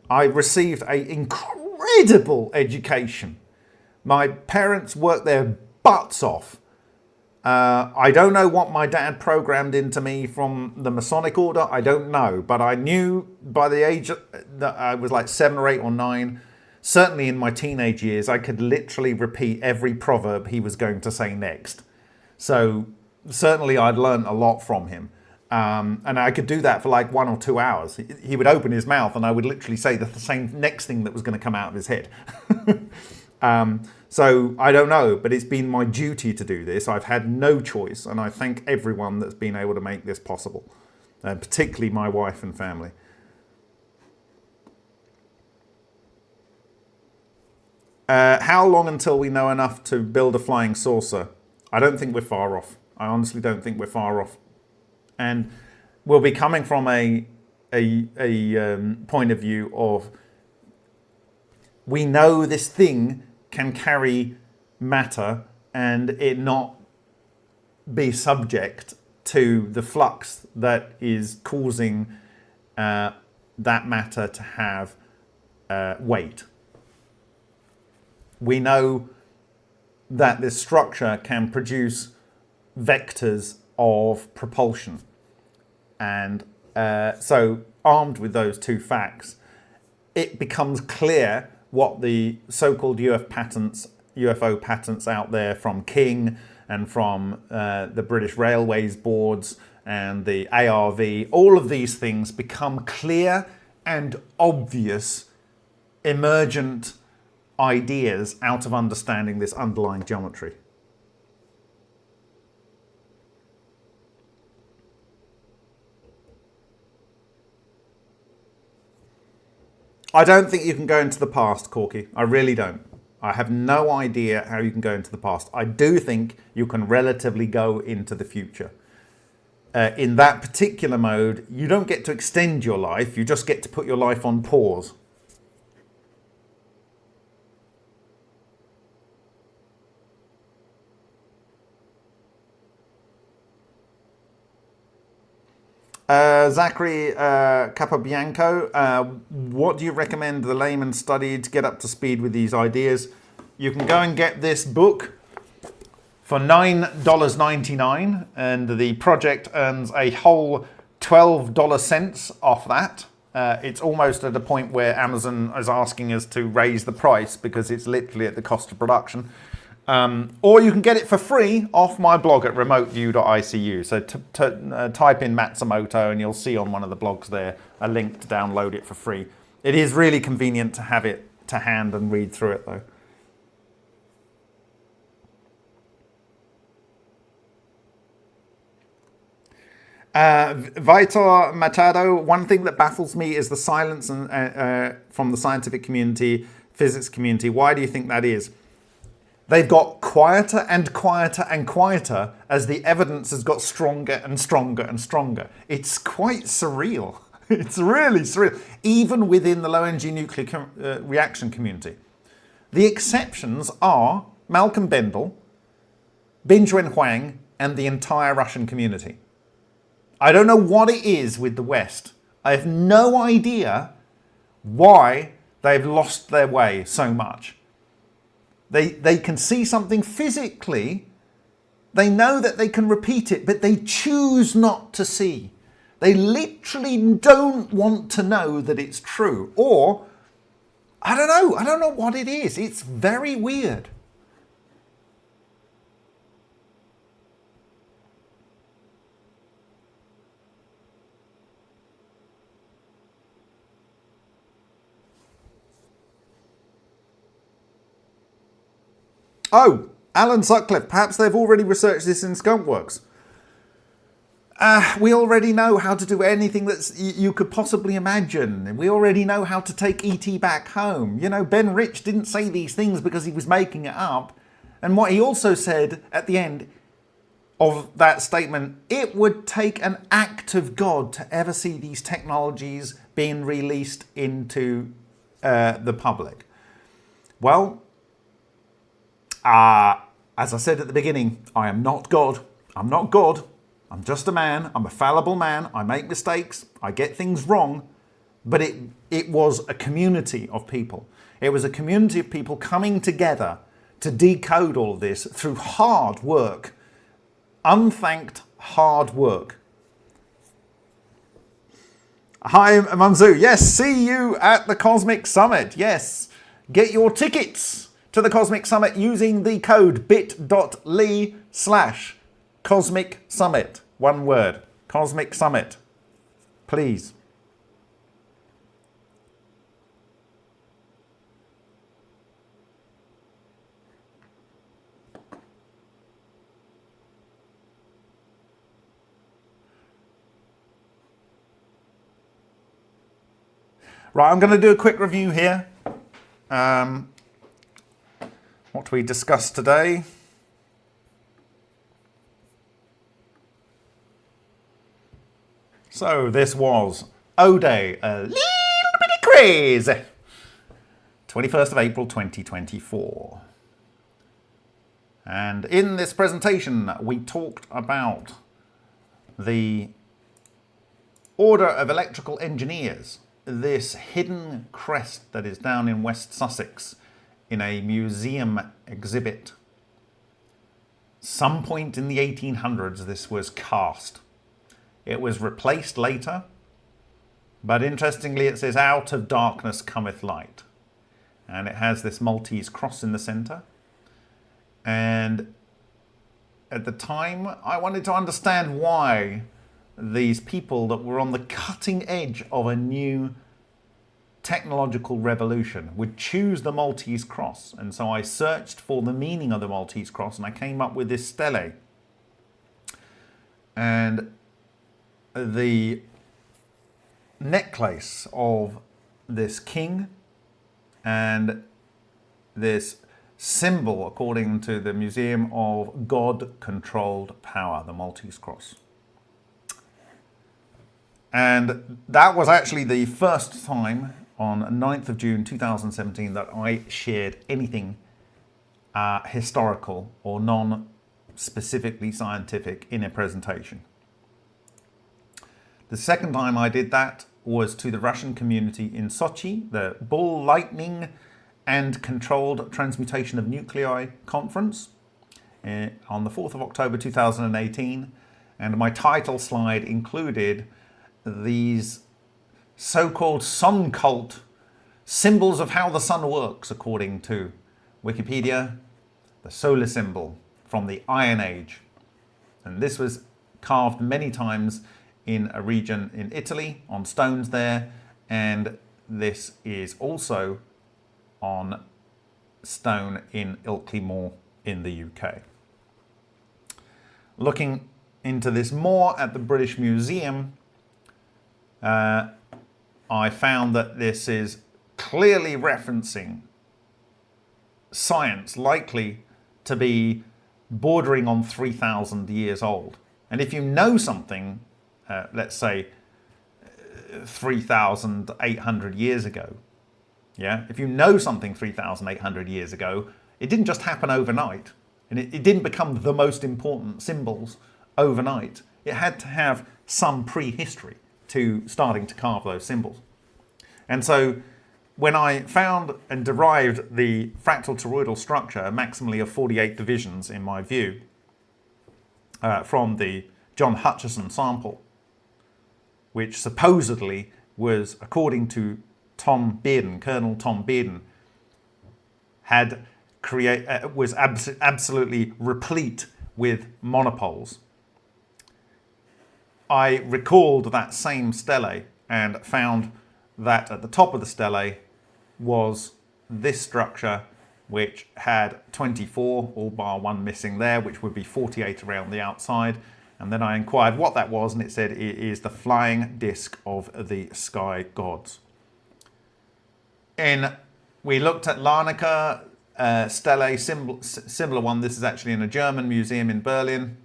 I received an incredible education. My parents worked their butts off. I don't know what my dad programmed into me from the Masonic order. I don't know, but I knew by the age that I was like 7 or 8 or 9, certainly in my teenage years, I could literally repeat every proverb he was going to say next. So certainly I'd learned a lot from him. And I could do that for like 1 or 2 hours. He would open his mouth and I would literally say the same next thing that was going to come out of his head. So I don't know, but it's been my duty to do this. I've had no choice, and I thank everyone that's been able to make this possible, particularly my wife and family. How long until we know enough to build a flying saucer? I don't think we're far off. I honestly don't think we're far off. And we'll be coming from a point of view of, we know this thing can carry matter and it not be subject to the flux that is causing that matter to have weight. We know that this structure can produce vectors of propulsion. And so armed with those two facts, it becomes clear what the so-called UFO patents out there from King and from the British Railways boards and the ARV, all of these things become clear and obvious emergent ideas out of understanding this underlying geometry. I don't think you can go into the past, Corky. I really don't. I have no idea how you can go into the past. I do think you can relatively go into the future. In that particular mode, you don't get to extend your life, you just get to put your life on pause. Zachary Capobianco, what do you recommend the layman study to get up to speed with these ideas? You can go and get this book for $9.99, and the project earns a whole 12 cents off that. It's almost at a point where Amazon is asking us to raise the price because it's literally at the cost of production. Or you can get it for free off my blog at remoteview.icu. So type in Matsumoto and you'll see on one of the blogs there a link to download it for free. It is really convenient to have it to hand and read through it though. Vitor Machado, one thing that baffles me is the silence from the scientific community, physics community. Why do you think that is? They've got quieter and quieter and quieter as the evidence has got stronger and stronger and stronger. It's quite surreal. It's really surreal, even within the low-energy nuclear reaction community. The exceptions are Malcolm Bendall, Bingjuen Huang, and the entire Russian community. I don't know what it is with the West. I have no idea why they've lost their way so much. They can see something physically, they know that they can repeat it, but they choose not to see. They literally don't want to know that it's true. Or, I don't know what it is. It's very weird. Oh, Alan Sutcliffe, perhaps they've already researched this in Skunkworks. We already know how to do anything that you could possibly imagine. We already know how to take E.T. back home. You know, Ben Rich didn't say these things because he was making it up. And what he also said at the end of that statement, it would take an act of God to ever see these technologies being released into the public. Well, as I said at the beginning, I am not God. I'm not God. I'm just a man. I'm a fallible man. I make mistakes. I get things wrong. But it was a community of people. It was a community of people coming together to decode all of this through hard work. Unthanked hard work. Hi, Mamzu. Yes, see you at the Cosmic Summit. Yes, get your tickets to the Cosmic Summit using the code bit.ly/Cosmic Summit. One word, Cosmic Summit. Please. Right, I'm going to do a quick review here. What we discussed today. So this was O-Day, a little bit crazy. 21st of April 2024. And in this presentation we talked about the Order of Electrical Engineers, this hidden crest that is down in West Sussex in a museum exhibit. Some point in the 1800s this was cast. It was replaced later, but interestingly it says, out of darkness cometh light. and it has this Maltese cross in the center. And at the time, I wanted to understand why these people that were on the cutting edge of a new technological revolution would choose the Maltese cross. And so I searched for the meaning of the Maltese cross, and I came up with this stele. And the necklace of this king and this symbol, according to the Museum of God-Controlled Power, the Maltese cross. And that was actually the first time on 9th of June 2017 that I shared anything historical or non-specifically scientific in a presentation. The second time I did that was to the Russian community in Sochi, the Ball Lightning and Controlled Transmutation of Nuclei conference on the 4th of October 2018. And my title slide included these so-called sun cult symbols of how the sun works, according to Wikipedia, the solar symbol from the Iron Age. And this was carved many times in a region in Italy, on stones there, and this is also on stone in Ilkley Moor in the UK. Looking into this more at the British Museum, I found that this is clearly referencing science likely to be bordering on 3,000 years old. And if you know something, let's say 3,800 years ago, yeah, if you know something 3,800 years ago, it didn't just happen overnight, and it didn't become the most important symbols overnight. It had to have some prehistory to starting to carve those symbols. And so when I found and derived the fractal toroidal structure, maximally of 48 divisions in my view, from the John Hutchison sample, which supposedly was, according to Tom Bearden, Colonel Tom Bearden, was absolutely replete with monopoles. I recalled that same stele and found that at the top of the stele was this structure, which had 24, all bar one missing there, which would be 48 around the outside. And then I inquired what that was, and it said it is the flying disc of the sky gods. We looked at Larnaca stele, similar one. This is actually in a German museum in Berlin,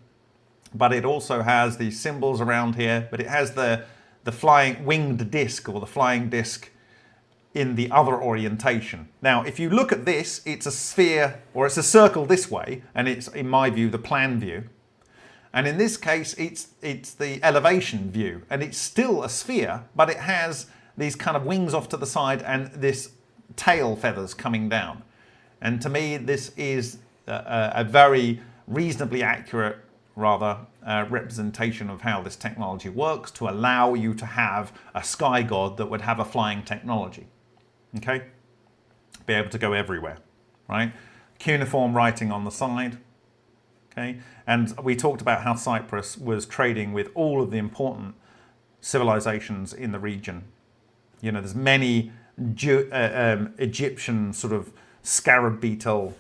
but it also has these symbols around here, but it has the flying winged disc, or the flying disc, in the other orientation. Now, if you look at this, it's a sphere, or it's a circle this way, and it's, in my view, the plan view. And in this case, it's the elevation view, and it's still a sphere, but it has these kind of wings off to the side and this tail feathers coming down. And to me, this is a very reasonably accurate, representation of how this technology works to allow you to have a sky god that would have a flying technology. Okay? Be able to go everywhere, right? Cuneiform writing on the side. Okay? And we talked about how Cyprus was trading with all of the important civilizations in the region. You know, there's many Egyptian sort of scarab beetle,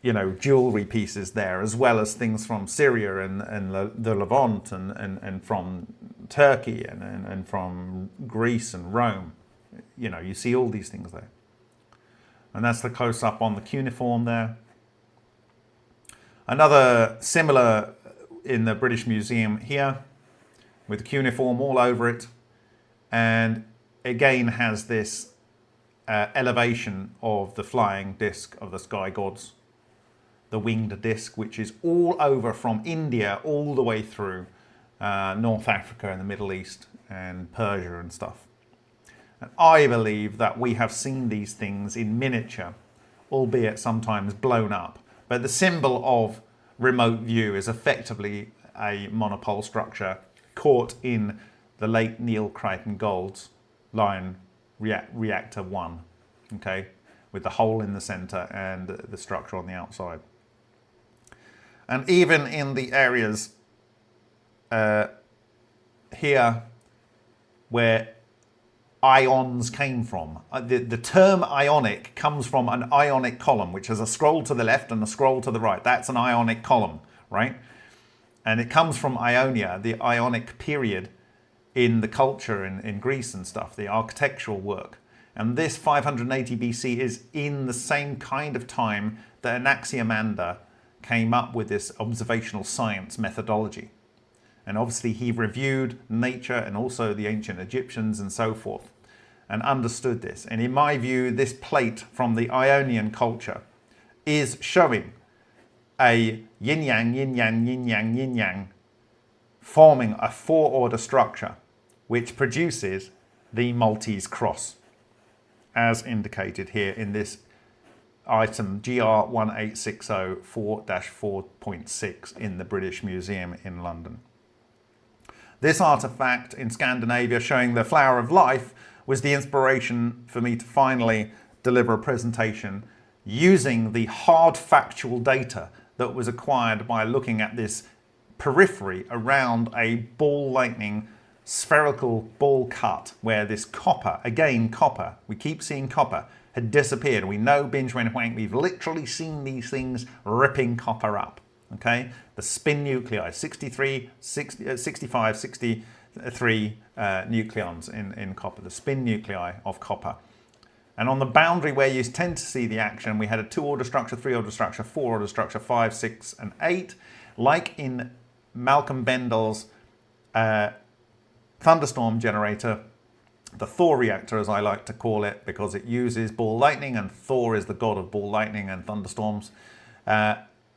you know, jewelry pieces there, as well as things from Syria and the Levant and from Turkey and from Greece and Rome. You know, you see all these things there. And that's the close-up on the cuneiform there. Another similar in the British Museum here, with cuneiform all over it, and again has this elevation of the flying disc of the sky gods, the winged disc, which is all over from India all the way through North Africa and the Middle East and Persia and stuff. And I believe that we have seen these things in miniature, albeit sometimes blown up. But the symbol of remote view is effectively a monopole structure caught in the late Neil Crichton Gold's Lion Reactor 1. Okay, with the hole in the center and the structure on the outside. And even in the areas here where ions came from, the term ionic comes from an ionic column, which has a scroll to the left and a scroll to the right. That's an ionic column, right? And it comes from Ionia, the Ionic period in the culture in Greece and stuff, the architectural work. And this 580 BC is in the same kind of time that Anaximander came up with this observational science methodology. And obviously he reviewed nature and also the ancient Egyptians and so forth and understood this. And in my view, this plate from the Ionian culture is showing a yin-yang, yin-yang, yin-yang, yin-yang, forming a four-order structure which produces the Maltese cross, as indicated here in this item GR1860 4-4.6 in the British Museum in London. This artifact in Scandinavia showing the flower of life was the inspiration for me to finally deliver a presentation using the hard factual data that was acquired by looking at this periphery around a ball lightning spherical ball cut where this copper, again copper, we keep seeing copper, had disappeared. We know binge when wank, we've literally seen these things ripping copper up. Okay, the spin nuclei, 63, 60, 65, 63 nucleons in copper, the spin nuclei of copper. And on the boundary where you tend to see the action, we had a 2-order structure, 3-order structure, 4-order structure, 5, 6, and 8. Like in Malcolm Bendel's thunderstorm generator, the Thor reactor, as I like to call it, because it uses ball lightning, and Thor is the god of ball lightning and thunderstorms.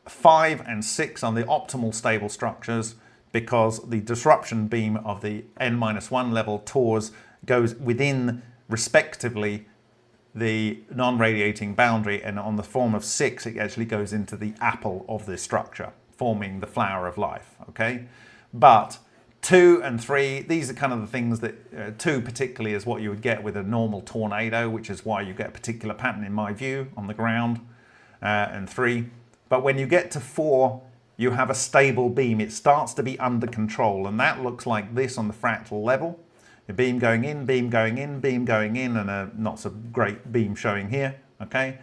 5 and 6 on the optimal stable structures, because the disruption beam of the N-1 level tors goes within, respectively, the non-radiating boundary, and on the form of 6, it actually goes into the apple of this structure, forming the flower of life, okay? But 2 and 3, these are kind of the things that, 2 particularly is what you would get with a normal tornado, which is why you get a particular pattern in my view on the ground, and 3. But when you get to 4, you have a stable beam. It starts to be under control, and that looks like this on the fractal level. A beam going in, beam going in, beam going in, and a not so great beam showing here, okay?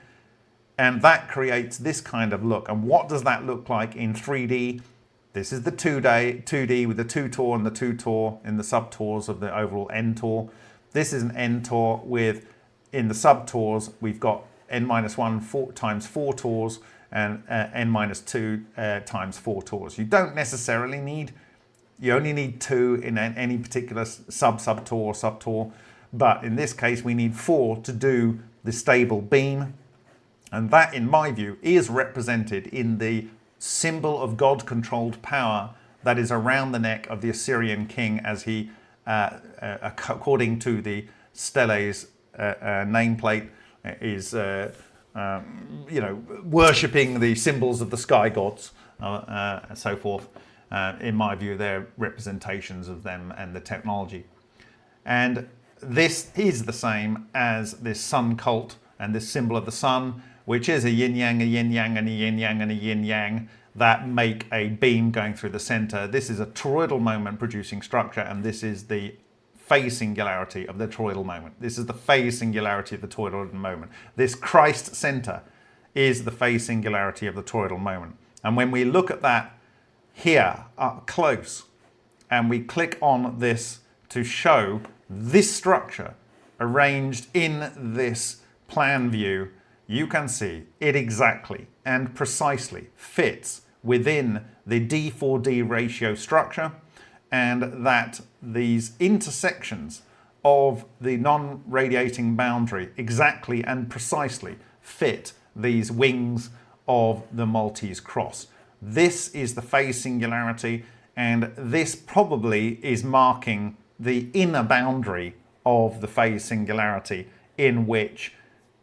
And that creates this kind of look. And what does that look like in 3D? This is the 2D with the 2 tor and the 2 tor in the subtors of the overall N tor. This is an N tor with, in the subtors, we've got N-1 times 4 tors and N-2 times 4 tors. You don't necessarily need, you only need 2 in any particular subtor, but in this case we need 4 to do the stable beam. And that, in my view, is represented in the symbol of God-controlled power that is around the neck of the Assyrian king as he, according to the Steles nameplate, is worshipping the symbols of the sky gods and so forth. In my view, they're representations of them and the technology. And this is the same as this sun cult and this symbol of the sun, which is a yin-yang, a yin-yang, and a yin-yang, and a yin-yang that make a beam going through the center. This is a toroidal moment producing structure, and this is the phase singularity of the toroidal moment. This is the phase singularity of the toroidal moment. This Christ center is the phase singularity of the toroidal moment. And when we look at that here up close, and we click on this to show this structure arranged in this plan view, you can see it exactly and precisely fits within the D4D ratio structure, and that these intersections of the non-radiating boundary exactly and precisely fit these wings of the Maltese cross. This is the phase singularity, and this probably is marking the inner boundary of the phase singularity in which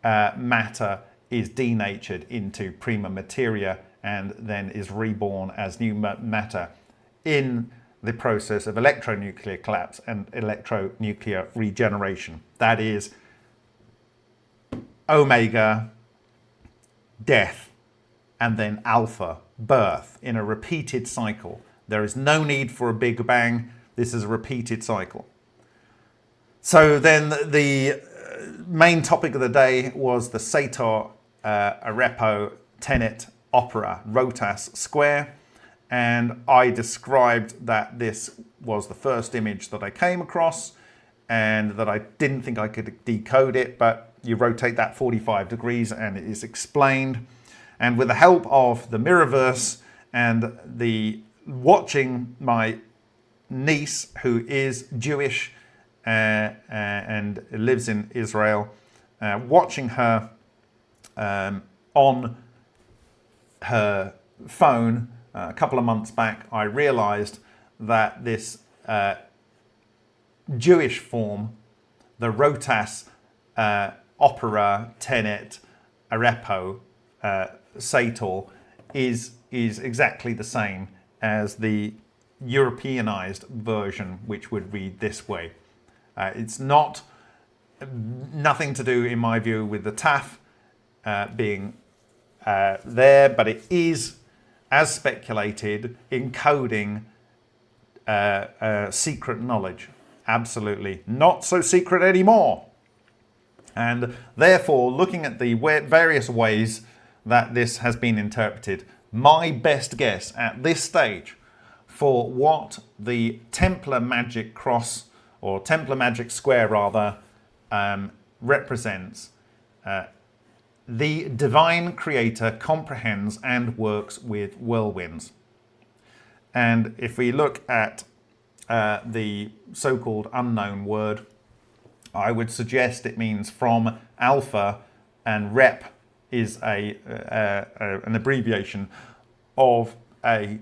matter is denatured into prima materia and then is reborn as new matter in the process of electronuclear collapse and electronuclear regeneration. That is omega, death, and then alpha, birth, in a repeated cycle. There is no need for a Big Bang. This is a repeated cycle. So then the main topic of the day was the Sator, Arepo, Tenet, Opera, Rotas square. And I described that this was the first image that I came across and that I didn't think I could decode it, but you rotate that 45 degrees and it is explained. And with the help of the Mirrorverse and the watching my niece, who is Jewish and lives in Israel, watching her on her phone a couple of months back, I realized that this Jewish form, the Rotas, Opera, Tenet, Arepo, Sator, is exactly the same as the Europeanized version, which would read this way. It's nothing to do, in my view, with the TAF being there, but it is, as speculated, encoding secret knowledge. Absolutely not so secret anymore. And therefore, looking at the various ways that this has been interpreted, my best guess at this stage for what the Templar magic cross, or Templar magic square rather, represents, the divine creator comprehends and works with whirlwinds. And if we look at the so-called unknown word, I would suggest it means from alpha, and rep is an abbreviation of a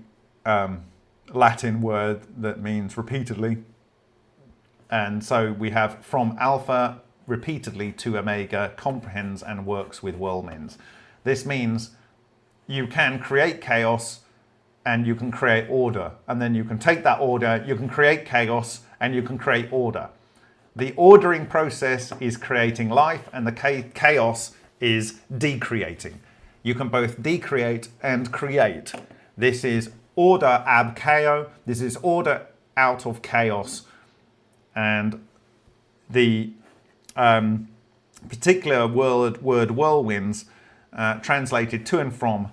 Latin word that means repeatedly. And so we have from alpha repeatedly to omega, comprehends and works with whirlwinds. This means you can create chaos and you can create order. And then you can take that order, you can create chaos and you can create order. The ordering process is creating life and the chaos is decreating. You can both decreate and create. This is order ab chaos. This is order out of chaos. And the particular word whirlwinds, translated to and from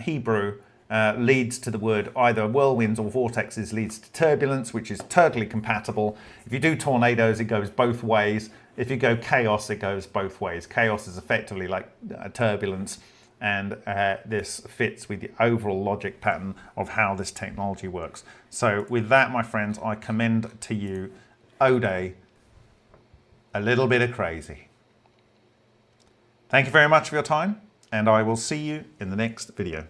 Hebrew, leads to the word either whirlwinds or vortexes, leads to turbulence, which is totally compatible. If you do tornadoes, it goes both ways. If you go chaos, it goes both ways. Chaos is effectively like turbulence, and this fits with the overall logic pattern of how this technology works. So with that, my friends, I commend to you Ode, a little bit of crazy. Thank you very much for your time, and I will see you in the next video.